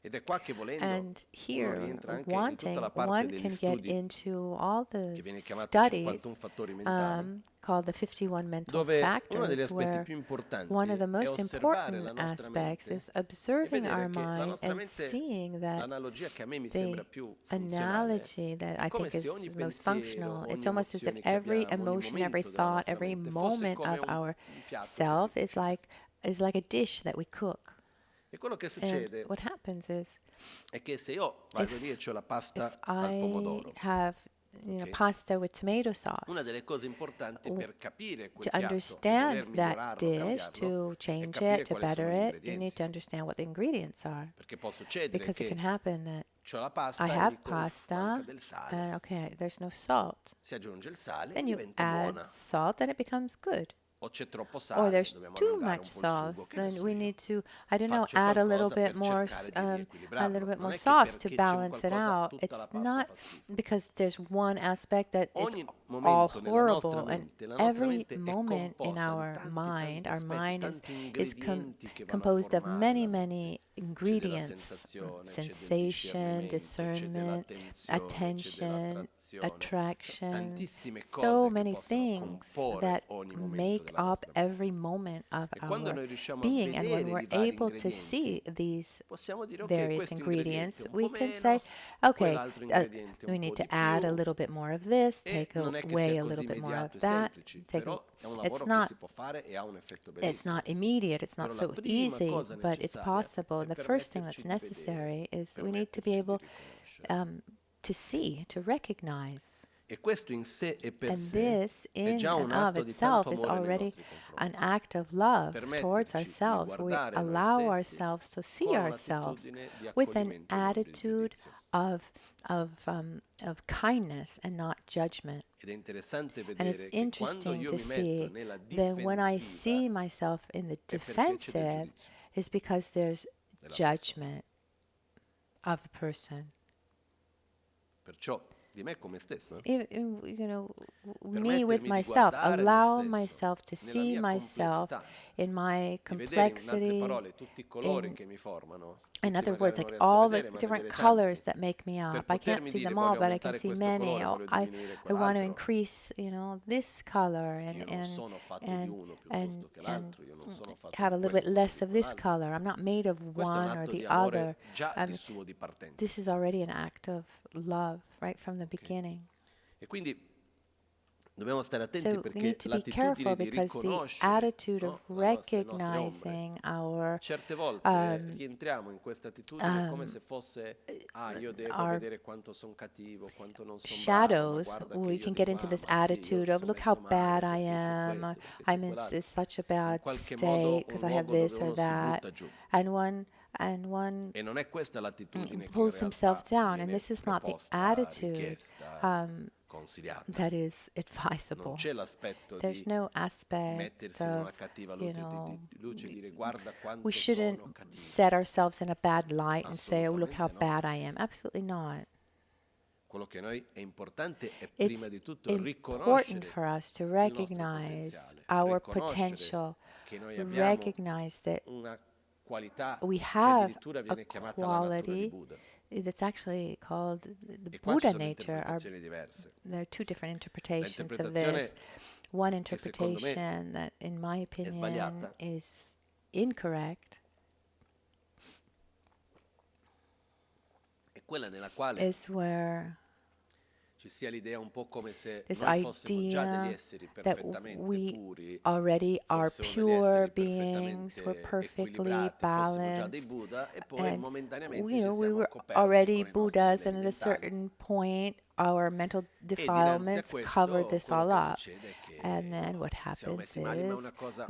Ed è qua che volendo And uno here, rientra anche in tutta wanting, la parte one degli can get studi into all the che viene chiamato studies 51 fattori mentali, called the 51 mental dove uno degli factors, aspetti where più importanti one of the è most osservare la important nostra aspects mente is e observing our vedere che la mind nostra and mente, seeing that l'analogia che a me mi the sembra più funzionale, analogy that è I come think se is ogni most pensiero, functional. ogni It's almost as if emozione che every abbiamo, ogni emotion, every momento della thought, nostra every mente fosse moment come of un piatto che si self cucina. is like a dish that we cook. E quello che And succede what happens is, è che se io vado lì e c'ho la pasta if al I pomodoro, have ok? pasta with tomato Una sauce, delle cose importanti per capire quel to piatto e understand voler that migliorarlo, dish, cambiarlo, to è change capire it, to quali sono better gli it, you need ingredienti. to understand what the ingredients are. Perché può succedere Because it che can happen that c'ho la I pasta e have dico, "Uff, manca pasta del sale." and okay, there's no salt. Si aggiunge il sale e Then you diventa add buona. salt and it becomes good. O c'è troppo Or sale, there's dobbiamo too allungare much un po' il sauce, sugo, che ne then so we io. need to, I don't know, Faccio add a little qualcosa bit per more, cercare di a riequilibrarlo. little bit Non more è che sauce to perché c'è un balance it qualcosa out. tutta It's la pasta not fa schifo. because there's one aspect that is Ogni all momento nella nostra horrible, and mente, la nostra every mente è moment in composta di our tanti mind aspetti, is tanti is ingredienti che vanno a composed of formare many, la mente. many C'è della ingredients: sensazione, c'è del sensation, discernimento, c'è discernment, dell'attenzione, c'è attention, dell'attrazione. attraction, Tantissime so cose che many possono things comporre that ogni momento make della up nostra vita. every moment of E quando our noi riusciamo a being. And when vedere we're i vari able to see ingredienti, these possiamo dire, ok, various questo ingrediente ingredients, un we po' can say, meno, okay, quell'altro ingrediente we un need po' to di add a più. little bit more of this, E take non è che away sia a così little bit more of immediato e that. semplice, Take, però è un it's lavoro che not si può fare e ha un effetto it's bellissimo. not immediate, it's not Però la so prima easy, cosa but it's necessaria possible. è The first thing that's permetterci di vedere, necessary is we need to be permetterci di able riconoscere. to see, to recognize. E questo in sé e per And sé this, è in già and un of atto di itself, tanto is amore nei already nostri an confronti. act of love towards Permetterci di ourselves, where we guardare noi allow stessi ourselves to see con ourselves un'attitudine di with an accoglimento e non di attitude giudizio. of kindness and not judgment. Ed è interessante And it's vedere che quando interesting io to mi metto see nella that when I difensiva see myself in the è perché c'è del defensive, giudizio is because there's della persona. judgment of the person. Perciò di me come stesso, Me with permettermi di myself, guardare me allow stesso myself to nella see mia myself complessità, in my di vedere in altre complexity. parole tutti i colori in- che mi formano, In tutti other magari words, non like riesco a all the vedere, ma different vedere colors tanti, that make me per up. I can't potermi see dire them voglio all, but I can aumentare see questo many. colore, Oh, voglio I diminuire want to quell'altro. increase, this color Io and non and sono fatto di and uno piuttosto and che and l'altro, io non sono fatto have a di little bit questo less più of di this quell'altro. color. I'm not made of Questo è un one or atto the di other. amore già di Um, suo di partenza. This is already an act of love right from the beginning. E quindi Dobbiamo stare attenti So we perché need to be l'attitudine careful di because the riconoscere, attitude of no, le nostre ombre, recognizing our certe volte rientriamo in questa attitudine come se fosse, io devo our vedere quanto sono cattivo, quanto non sono bravo, ma shadows, guarda che we io can get dico, into this ma sì, io attitude of sono look how messo bad male I perché c'ho am, questo, perché c'ho I'm in quell'altro. such a In bad qualche modo state un because I have luogo dove this or uno si that, butta giù. and one E non è questa l'attitudine che in pulls himself realtà down, and viene this is not the proposta, attitude richiesta, consigliata. that is Non advisable. c'è l'aspetto There's di no aspect mettersi in of, una cattiva you luce, know, luce e dire guarda we quanto shouldn't sono cattivo. set ourselves in a bad light and say, oh, look how Assolutamente no. bad I am. Absolutely not. Quello che noi è importante è It's prima di tutto important riconoscere for us to il nostro recognize potenziale, our riconoscere potential, che noi abbiamo recognize that una qualità we che have addirittura a viene chiamata la natura di quality Buddha. that's actually called the E qua ci Buddha sono nature. interpretazioni diverse. There are two different interpretations of L'interpretazione this. One che secondo me interpretation that, in my è opinion, sbagliata is incorrect è quella nella quale is where ci sia l'idea un po' come se this noi fossimo già degli idea esseri that perfettamente we puri, already are fossimo degli pure esseri beings, we're perfettamente perfectly equilibrati, fossimo già dei balanced, Buddha e poi and momentaneamente you ci know we siamo were coperti already con i nostri Buddhas, veleni and at a mentali. certain point our mental E dinanzi a defilements covered questo this quello all che up. succede è And che then what siamo happens messi male, ma è is, una cosa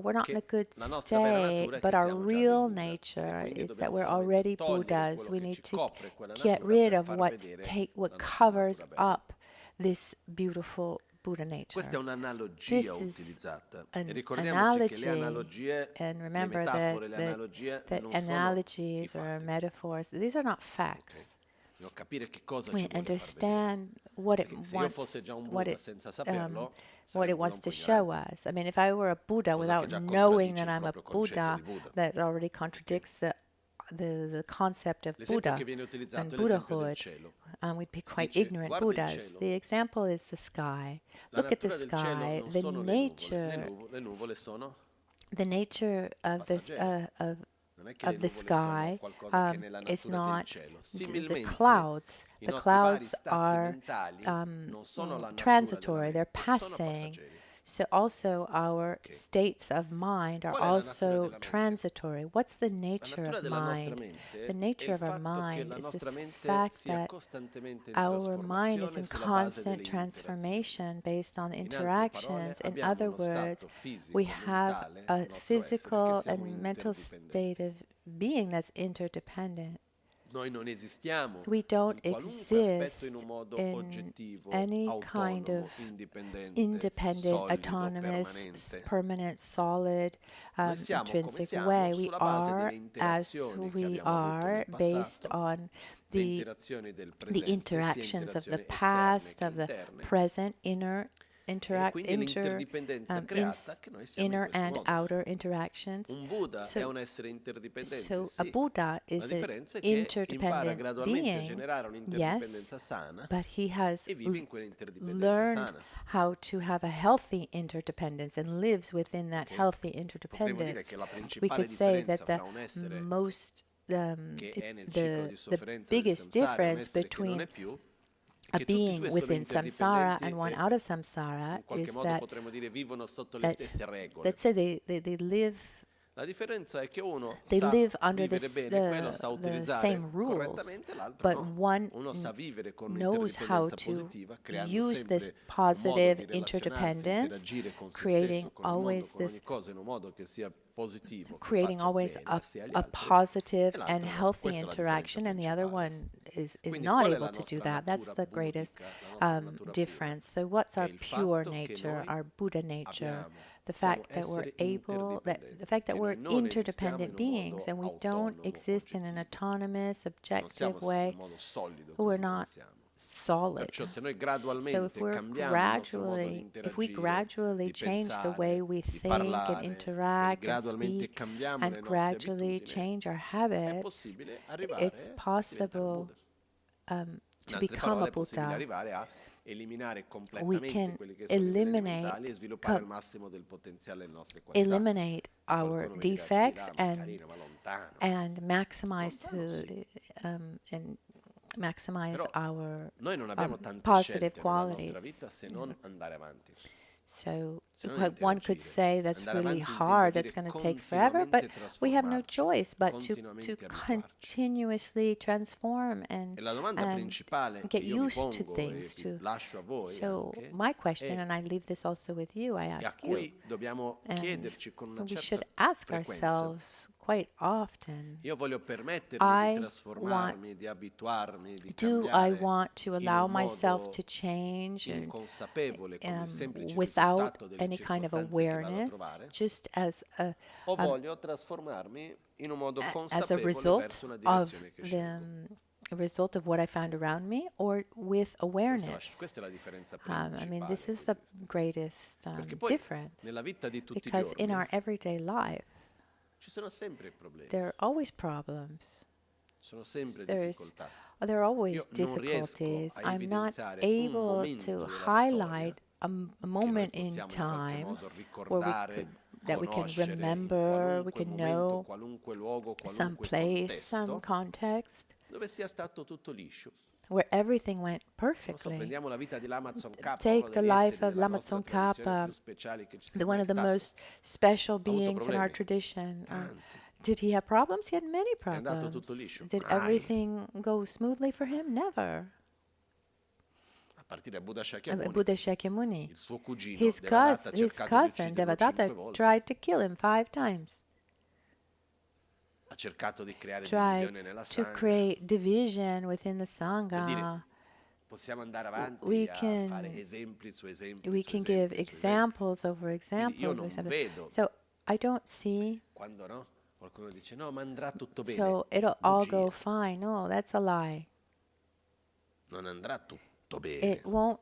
we're not in a che good la nostra vera state, natura è but che our siamo già dei real Buddha e nature quindi is that dobbiamo we're solamente already togliere Buddhas. quello We che need ci to copre quella get natura rid per of far what vedere la nostra covers natura bella. up this beautiful Buddha Questa è nature. un'analogia This is utilizzata e an ricordiamoci che le analogy, analogie, and le remember metafore, le analogie that non sono i analogies or fatti. metaphors, these are not Ok? facts. Dobbiamo capire che cosa We ci vuole far vedere. understand what it Perché se io fossi wants, già un what Buddha it senza um, saperlo, what sarei it un Buddha wants un to po' show ignorante, us. I mean, if I were a Buddha cosa che without già knowing contraddice that il I'm a proprio concetto Buddha, di Buddha. that already Ok? contradicts the concept of L'esempio che Buddha viene and utilizzato è l'esempio del Buddhahood. cielo. We'd be Si quite dice, ignorant guarda il Buddhas. cielo. The example is the sky. La Look at the natura del cielo sky. non sono le nuvole, le nuvole sono The nature of this passeggere. Non è che le of the nuvole sono sky qualcosa che è nella is natura del not cielo. the Similmente, clouds. i The nostri vari clouds stati are mentali non sono la natura della transitory, they're mente, sono passing. passeggeri. So also our Ok? states of mind are Qual è la natura also della mente? transitory. What's the La nature natura of della nostra mind? The mente è nature il of our fatto che mind la is nostra this mente fact sia that costantemente in our mind is trasformazione in sulla base delle constant interazioni. transformation based on In altre parole, interactions. In abbiamo other uno words, stato we fisico, have mentale, a il nostro essere, che physical siamo and mental state interdipendenti. of being that's interdependent. Noi non esistiamo We don't in qualunque aspetto in un exist modo in oggettivo, any kind of autonomo, indipendente, independent, solido, autonomous, permanente. permanent, solid, Noi siamo come intrinsic siamo way. We sulla base delle are as interazioni che we abbiamo avuto are nel based passato, on le the interazioni del the presente, sia interactions of the interazioni esterne past, che of the interne, present, e quindi è l'interdipendenza creata che noi siamo in inner questo and modo. outer interactions. Un Buddha è So, un essere interdipendente, so a sì. Buddha La is an differenza è che impara interdependent gradualmente a being, generare yes, un'interdipendenza sana but he has e vive in quell'interdipendenza learned sana. how to have a healthy interdependence and lives within that Ok? healthy Potremmo dire interdependence. che la We principale could say differenza that the fra un essere most che è nel ciclo di the sofferenza del biggest samsara e un difference essere che non between è più, è a che tutti e being due sono within samsara interdipendenti and one e out of samsara in qualche is modo potremmo dire vivono sotto le that stesse regole. let's say they live La differenza è che uno they sa live under vivere bene, quello sa the utilizzare same rules, correttamente, l'altro but no. one Uno sa vivere con knows how un'interdipendenza to positiva, creando use this sempre un modo positive di relazionarsi, interdependence, interagire con se creating stesso, con il mondo, always con ogni this cosa in un modo che sia positivo, che creating faccia always bene sia agli a altri, positive e and l'altro no. healthy Questa è la differenza interaction, and the other principale. one is Quindi not qual è able la to do nostra that. That's natura the greatest buddhica, la nostra natura pura? difference. So what's È our il pure fatto che nature, noi our Buddha nature? abbiamo, The siamo fact that we're esseri able, the interdipendenti, fact that che we're noi non esistiamo interdependent in un beings modo and we don't autonomo, exist in an oggettivo. autonomous, Non objective siamo way. in modo solido We're così come not siamo. solid. Perciò se noi So if gradualmente we're cambiamo il nostro modo di if we interagire, gradually di change the way pensare, we di think and parlare, e interact and gradualmente speak cambiamo and le nostre gradually abitudini, change our è habits, possibile it's arrivare a diventare possible Buddha. to In altre become parole, a è possibile Buddha. arrivare a eliminare We completamente can quelli che sono i veleni eliminate mentali e sviluppare al massimo del potenziale delle nostre qualità. eliminate our Qualcuno mi dirà, sì, defects là, ma carino, ma lontano. and maximize Lontano sì. and maximize Però our noi non abbiamo tante positive scelte nella nostra qualities. vita se non andare avanti. So Se non one could interagire. say that's Andare really avanti intende hard, that's dire going to take forever, but continuamente we have no trasformarci, choice but to continuamente abituarci. continuously transform E la domanda and principale che get io mi used to pongo e things. lascio a voi So anche my question, è, and I leave this also with you, I e a ask you, cui dobbiamo and chiederci con una we certa should ask frequenza. ourselves quite often, Io voglio permettermi di I trasformarmi, di abituarmi, di do I cambiare want to in allow un myself modo to change and inconsapevole con il semplice without risultato delle any kind of circostanze che vado a awareness, trovare, just as o voglio trasformarmi in un modo as a consapevole result verso una of direzione che the scelgo. result of what I found around me, or with awareness. Questa è la differenza I mean, principale this che is the esiste. greatest Perché poi difference, nella vita di tutti i because in giorni our everyday life, ci sono sempre problemi, there are always problems. ci sono sempre There's difficoltà. There are always Io non riesco difficulties. a I'm not evidenziare un able momento to della highlight storia a che noi moment in possiamo in qualche time modo where ricordare, that we can conoscere in remember, we qualunque can momento, know qualunque luogo, some qualunque place, some contesto, context dove sia stato tutto liscio. where everything went Non so, perfectly. prendiamo la vita di Lama Tsongkhapa, Take uno the degli life esseri of della Lama nostra tradizione Tsongkhapa, più speciali che ci sia one mai of the stato. most special Ha avuto beings in our problemi, tradition. tanti. Did he have problems? He had many È andato tutto problems. liscio? Did Mai. everything go smoothly for him? Never. A partire da Buddha Shakyamuni, Buddha Shakyamuni. il suo cugino His Devadatta ha cousin cercato di ucciderlo 5 Devadatta volte, tried to kill him 5 times. ha cercato di creare Tried divisione nella to Sangha. create division within the Per dire, Sangha. possiamo andare avanti We a can fare esempi su esempi we su can esempi give su esempi. examples over Quindi io examples. non vedo So I don't see. quando no, qualcuno dice no, ma andrà tutto bene. So it'll all go Bugia. fine. No, that's a lie. Non andrà tutto bene. It won't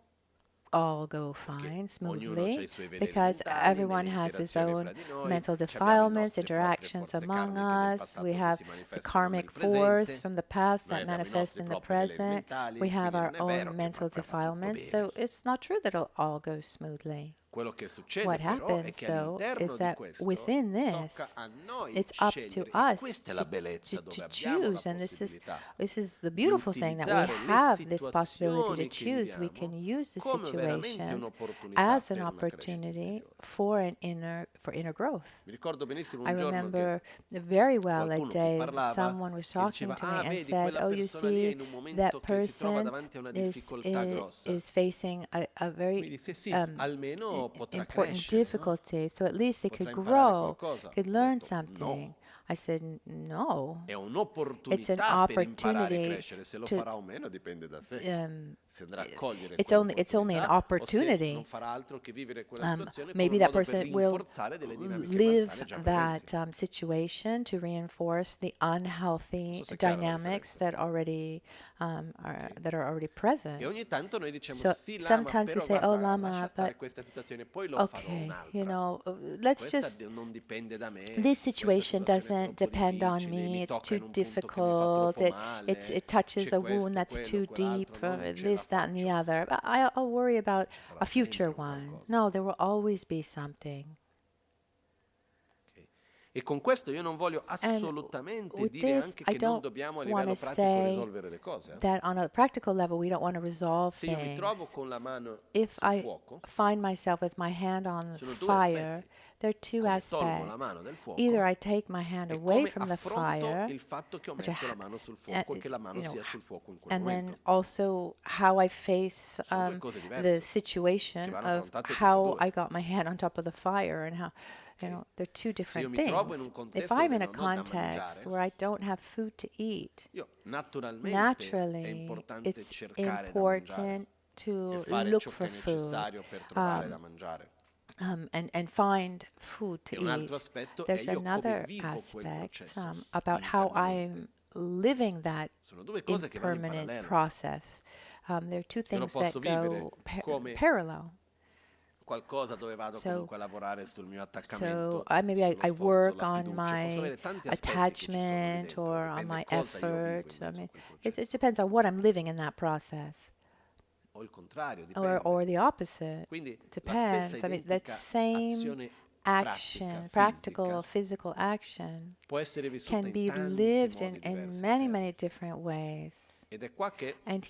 all go Perché fine, ognuno ha smoothly, i suoi veleni because mentali, everyone nelle has his interazioni own fra di noi, mental abbiamo le defilements, nostre proprie interactions forze among karmiche del us. passato We che have si the manifestano karmic nel force presente. from the past Noi that abbiamo i manifests nostri in the propri veleni present. mentali, We have quindi our non è vero own che mental va tutto defilements, bene. so it's not true that it'll all go smoothly. Quello che succede What però è happens, che though, all'interno is di that questo within tocca this, a noi it's up to scegliere, e us questa è la bellezza dove to abbiamo la choose. And possibilità this is the di beautiful thing, that we utilizzare le have this possibility to situazioni che choose. We can viviamo use the come veramente situations un'opportunità as an per una crescita opportunity interiore. for inner growth. Mi ricordo benissimo I un giorno che remember very well a qualcuno mi day parlava someone was e talking diceva to me and vedi said, quella "Oh, you persona lì è see, in un momento that che si trova person davanti a una is difficoltà grossa." is facing a Mi very disse sì, almeno potrà important crescere, no? difficulty, so at least they Potrà could imparare grow, qualcosa. could Ho learn detto, something." no, I said, "No, è it's an un'opportunità per imparare e opportunity crescere. Se lo to farà o meno dipende da sé. Se andrà a cogliere it's only an quell'opportunità o se opportunity. non farà altro che vivere quella situazione come Maybe un that modo per person will rinforzare delle dinamiche live malsane già that presenti. situation to reinforce the unhealthy So se è chiara la dynamics differenza. that are already E present." ogni tanto noi diciamo So sì Lama, sometimes we però say, "Oh, guarda, Lama, lascia stare but questa situazione, poi lo farò okay, un'altra. let's Questa just non dipende da me, this questa situation situazione è doesn't troppo depend on difficile, me, mi it's tocca too in un punto che mi fa difficult, troppo male, it touches c'è a wound questo, that's quello, too deep, quell'altro, non ce la this, that, and the faccio. other. But I'll worry about Ci sarà a future sempre un one. qualcosa. No, there will always be something. Ok? E con questo io non voglio And assolutamente with dire this, anche I che non don't dobbiamo a want livello to pratico say risolvere le cose. that on a practical level we don't want to resolve Se io mi trovo things. con la mano If sul I fuoco, find myself with my hand on sono due fire, aspetti. there are two Come tolgo la aspects. mano dal fuoco Either I take my hand e away come from the affronto fire, il fatto che ho which I messo la ha- mano sul fuoco e che la mano you know, sia sul fuoco in quel and then momento. also how I face Sono due cose the diverse situation che vanno of affrontate tutte e how due. I got my hand on top of the fire, and how, they're two Se io different mi trovo in things. un contesto If I'm dove in a non ho da context mangiare, where I don't have food to eat, io naturalmente è naturally importante it's cercare da mangiare important e to fare look ciò for che è food necessario per trovare da mangiare. and find food to E un altro eat. aspetto è There's io come another vivo quel aspect processo about how internamente. I'm living that Sono due cose che vanno in impermanent parallelo. process. There are two Io lo things that posso vivere go come parallel. qualcosa dove vado So- comunque a lavorare sul mio attaccamento, Maybe sullo I sforzo, work la on fiducia. Posso my avere tanti aspetti che ci sono lì attachment dentro, or on dipende my cosa io vivo in effort. mezzo I a mean, quel it processo. depends on what I'm living in that process, O il contrario, dipende. or the opposite. Quindi la Depends. stessa I mean, that identica same azione action, pratica, practical, fisica, physical action, può essere vissuta can in be tanti lived modi in diversi many, interni. many different ways. Ed è qua che, And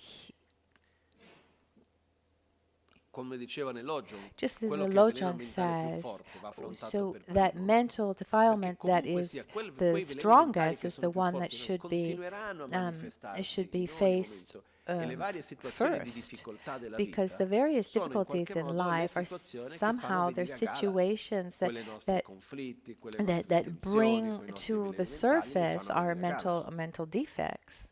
come diceva nell'Ojong, just as quello the che è il veleno Lojong mentale più says, forte va affrontato so per that primo, mental perché defilement that comunque is sia the quei veleni mentali strongest che is the sono più one that forti continueranno a manifestarsi should be in ogni faced momento, e le varie situazioni di first, difficoltà della because vita the various sono in difficulties qualche in modo le life are situazioni che fanno somehow they're venire a gala situations quei nostri conflitti, quelle nostre that tensioni, bring quei nostri to the veleni mentali li surface fanno our venire a gala. mental defects.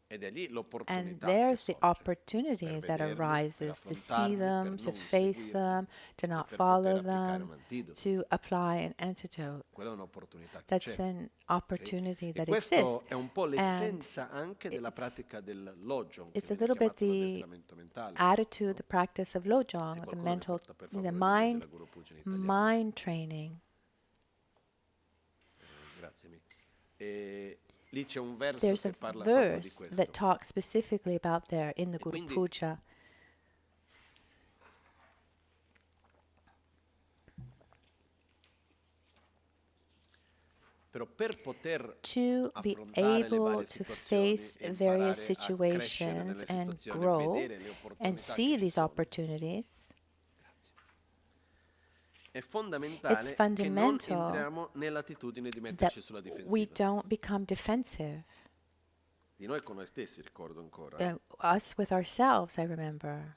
Ed è lì And l'opportunità che there's the sorge per opportunity that vederli, per arises to see affrontarli, per them, to non face seguirli them, to e not per poter follow applicare them, un antidoto. to apply an antidote. Quella è un'opportunità che That's c'è. an Ok? opportunity E that exists. questo è un po' And l'essenza anche della it's, pratica del Lojong, che it's a viene little bit chiamato the l'addestramento mentale. attitude, No? the practice of Se Lojong, the qualcuno mi mental, porta per the favore il libro mind, della Guru Puja in italiano. mind training. Grazie Mi. E lì c'è un verso There's che a parla proprio di verse questo. that talks specifically about there in the E Guru quindi Puja. Però per poter To be affrontare le able varie to situazioni face e various imparare a crescere nelle situations and situazioni, grow vedere le and opportunità see che ci these sono, opportunities, è it's fondamentale che non fundamental entriamo nell'attitudine di that metterci sulla we difensiva. don't become defensive. Di noi con noi stessi, ricordo ancora. Us with ourselves, I remember.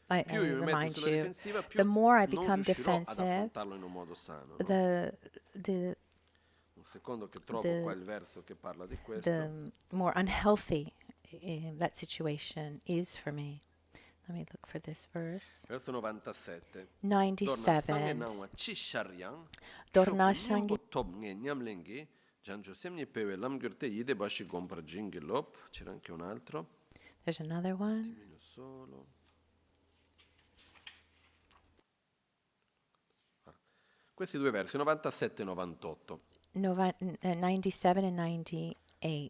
I Più io mi metto remind sulla you, difensiva, più the more I non become riuscirò ad defensive, affrontarlo in un modo sano. No? the Un secondo che trovo the- qua il verso che parla di questo. the more unhealthy that situation is for me. Let me look for this verse. Verso 97. 97. Dornasang Janjo semni pewe lamgurte yide bashi gompra jingilop. C'era anche un altro. There's another one. Solo. Questi due versi, 97 e 98. 97 and 98.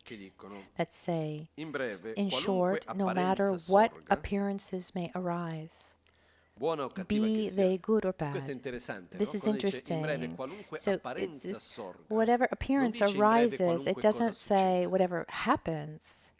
Che dicono, That say, in breve, in qualunque short, no matter apparenza what sorga, appearances may arise, buona o cattiva be che sia. they good or Questo è bad. interessante, This no? is Quando dice in breve interesting. qualunque So apparenza it's sorga, whatever non appearance dice in breve arises, it qualunque cosa doesn't say succeda. whatever happens.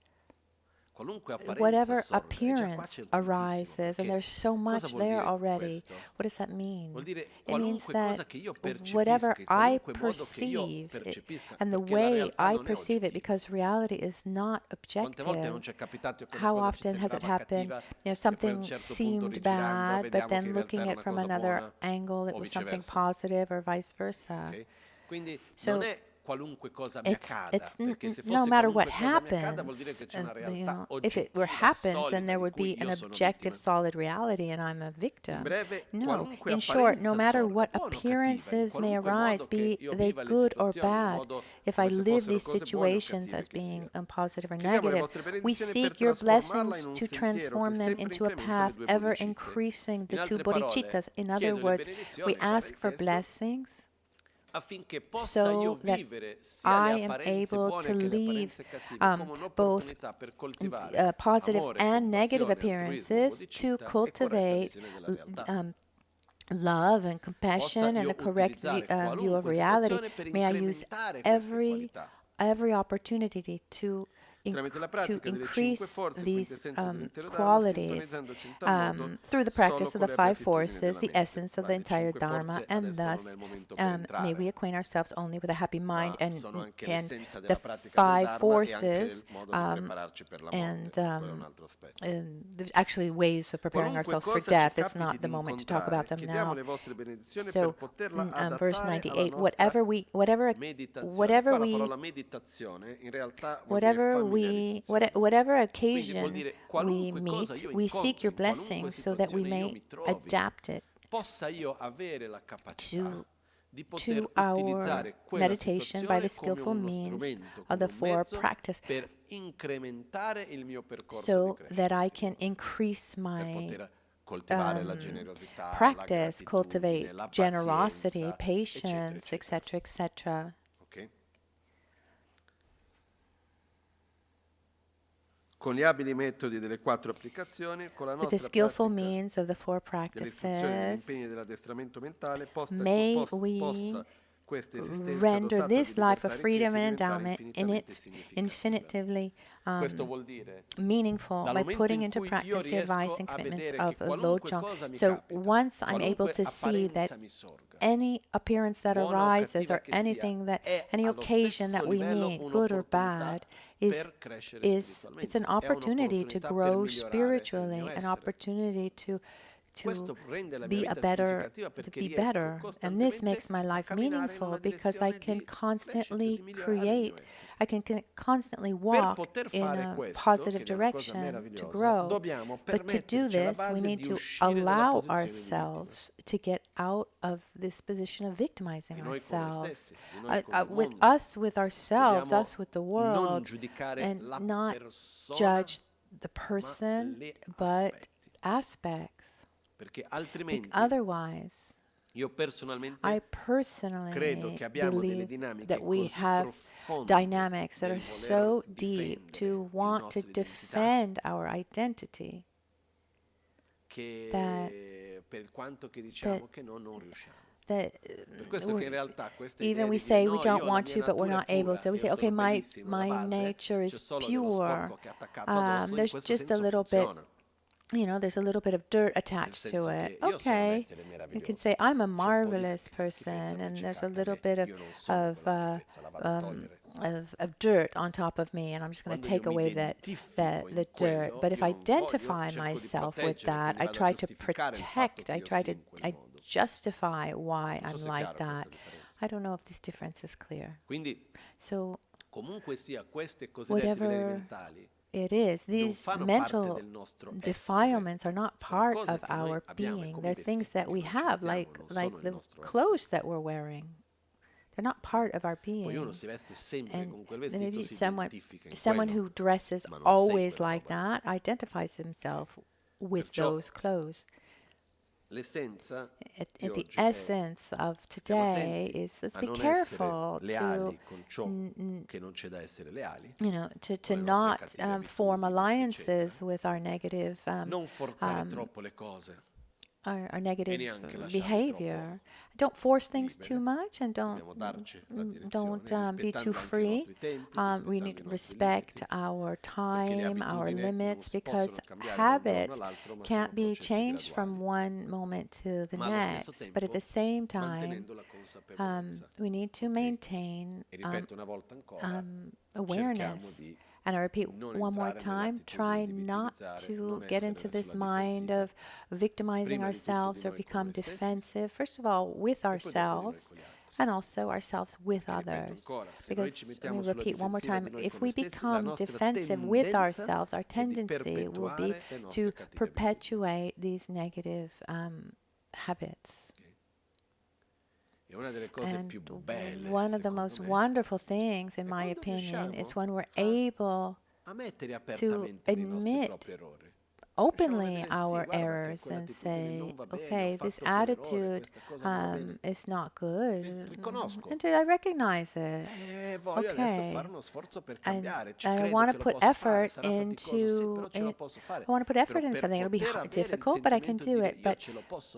Qualunque apparenza Whatever sorga, e già qua appearance c'è tantissimo, arises, and perché there's so cosa much vuol there dire already. questo? What does that mean? Vuol dire It means qualunque cosa that che io whatever percepisca, in I qualunque modo che io perceive, percepisca, and the perché la way realtà I non è perceive it, oggettiva. because reality is not Quante volte non objective. ci è capitato che una How cosa ci often has it sembrava happened? cattiva You know, e poi a un something certo punto seemed rigirando bad, but vediamo che then in realtà looking era at una from cosa another buona angle, it o was something viceversa. positive, or vice versa. Ok? Quindi So non è qualunque cosa mi accada, it's perché se no fosse matter what qualunque cosa mi accada vuol dire happens, che c'è una you realtà know, if it were oggettiva, happens, then solida, there di would cui be an io sono objective, vittima. solid reality, and I'm a In victim. breve, No, qualunque in short, no apparenza matter sorga, what buona o cattiva, in appearances may qualunque arise, modo che be io they viva le good or situazioni in un bad, modo if I come se live fossero these cose buone o situations cattive as che being siano. positive or Chiediamo le negative, vostre we benedizioni per seek your trasformarla blessings in un to sentiero che transform them sempre into a incrementa le path due ever bodhicitte. increasing In the two altre parole, bodhicittas. In other chiedo le words, we benedizioni nel ask for manifesto blessings affinché possa io so that vivere sia le I am apparenze able buone to che le leave apparenze cattive come both un'opportunità per coltivare positive amore, and negative compassione, altruismo, appearances to bodhicitta e corretta cultivate visione della realtà. love and Possa compassion and io a correct utilizzare view of qualunque reality. situazione per May I use incrementare queste every qualità. opportunity to Tramite la to pratica delle cinque increase forze, these quintessenza dell'intero Dharma, qualities sintonizzandoci in tal modo through the solo practice of con the le five beatitudini forces, della the mente. essence of Va, the le entire cinque Dharma, forze and adesso non è thus il momento per may entrare, we acquaint ourselves only with a happy mind ma sono anche and l'essenza the della pratica del five Dharma e anche forces il modo di prepararci per la morte, and quello è un altro aspetto. there's actually ways of preparing Qualunque ourselves for cosa ci death. It's capiti not the di moment to talk about incontrare, them chiediamo now. le vostre benedizioni So, per poterla verse adattare alla 98, nostra whatever meditazione. Qua la parola meditazione in realtà vuol dire familiarizzazione. whatever Quindi vuol occasion dire we qualunque cosa meet, io we seek incontri, your in qualunque blessings so that we situazione io may mi trovi, adapt it possa io avere la capacità di to poter our utilizzare quella meditation by the situazione come skillful uno means strumento, of come the un four mezzo practice, per incrementare il mio percorso di so crescita, that I can increase per my poter coltivare la generosità, la practice, gratitudine, cultivate la generosity, pazienza, patience, eccetera, etc. ok? Con gli abili metodi delle quattro applicazioni, con la With the nostra skillful pratica means of the four delle istruzioni, degli practices, impegni dell'addestramento mentale, may possa render this life of freedom and endowment in it infinitively meaningful by putting into practice the advice and commitments of Lojong. So once I'm able to see that any appearance that arises or anything that any occasion that we meet, good or bad, is it's an opportunity to grow spiritually, an opportunity to be better. And this makes my life meaningful because I can constantly create, I can constantly walk in a positive direction to grow. But to do this, we need to allow ourselves to get out of this position of victimizing ourselves. With ourselves, us with the world, and not judge the person, but aspects. Otherwise, I personally believe that we have dynamics that are so deep to want to defend our identity that even we say we don't want to, but we're not able to. We say, okay, my nature is pure. There's just a little bit, there's a little bit of dirt attached to it. Okay, you can say I'm a marvelous person, and there's a little bit of dirt on top of me, and I'm just going to take away the dirt. But if I identify myself with that, I try to protect. I justify why I'm like that. I don't know if this difference is clear. So, whatever it is, these mental defilements are not part of our being. They're things that we have, like the clothes that we're wearing. They're not part of our being. And maybe someone who dresses always like that identifies himself with those clothes. The essence of today is let's be careful to not form alliances with our negative our negative behavior. Don't force things too much, and don't be too free. We need to respect our time, our limits, because habits can't be changed from one moment to the next. But at the same time, we need to maintain awareness. And I repeat one more time, try not to get into this mind of victimizing ourselves or become defensive. First of all, with ourselves, and also ourselves with others. Because, let me repeat one more time, if we become defensive with ourselves, our tendency will be to perpetuate these negative habits. And one of the most wonderful things, in my opinion, is when we're able to admit openly our errors and say, okay, this attitude is not good, and I recognize it. Okay, and I want to put effort into something. It'll be difficult, but I can do it. But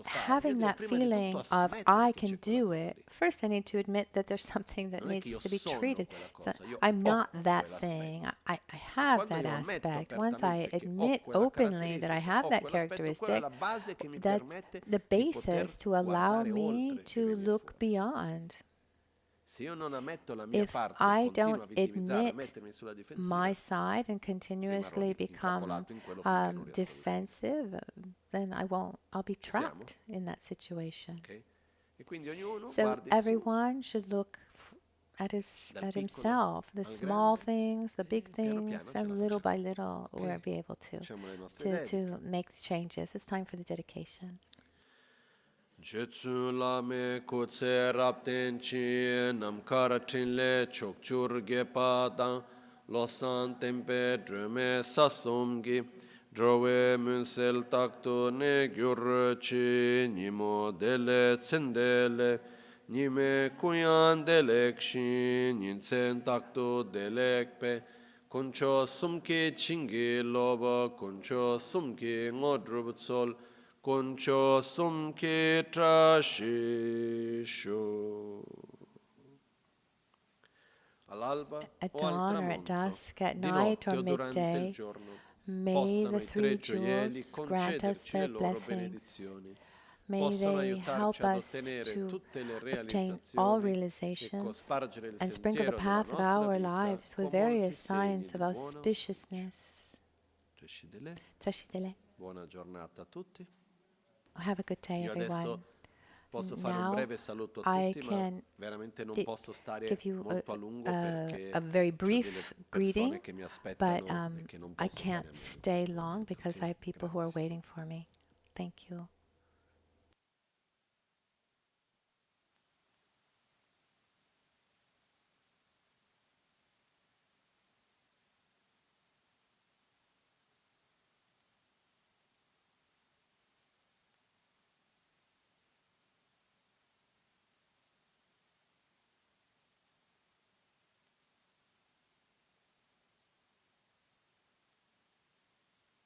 having that feeling of I can do it, first I need to admit that there's something that needs to be treated. So I'm not that thing. I have that aspect. Once I admit openly that I have that characteristic, that's the basis to allow me to look beyond. If I don't admit my side and continuously become defensive, then I'll be trapped in that situation. So everyone should look at himself, the small things, the big things, and little by little we'll be able to make the changes. It's time for the dedications. Jetsu lame kutse rapten chi nam karatin le chokchur ge padang losan tempe drume sasumgi drowe munsel takto ne gyur chi nimo dele tsendele nime kuyan delek shin yinsen takto delek pe kuncho sumki chingi loba kuncho sumki ngodrubutsol Concho sumke trashisho. all'alba at o al dawn or at tramonto, dusk, at di night notte or o durante il midday. giorno, May possano the i three tre gioielli jewels grant us concederci le their loro blessings. benedizioni, May possono they aiutarci help ad us ottenere to tutte le obtain all realizzazioni e realizations cospargere il and sprinkle the sentiero della path of nostra our vita lives with con molti various segni signs di of buon auspicio. auspiciousness. Tashidele, Tashidele. buona giornata a tutti. Have a good day, Io everyone. adesso posso fare un Now breve saluto a I tutti, ma can veramente non gi- posso stare give you molto a lungo a perché very ho delle brief persone greeting, che mi but aspettano e che non I posso fare can't a meno in stay questo long momento. because Ok? I have people who are Grazie. waiting for me. Thank you.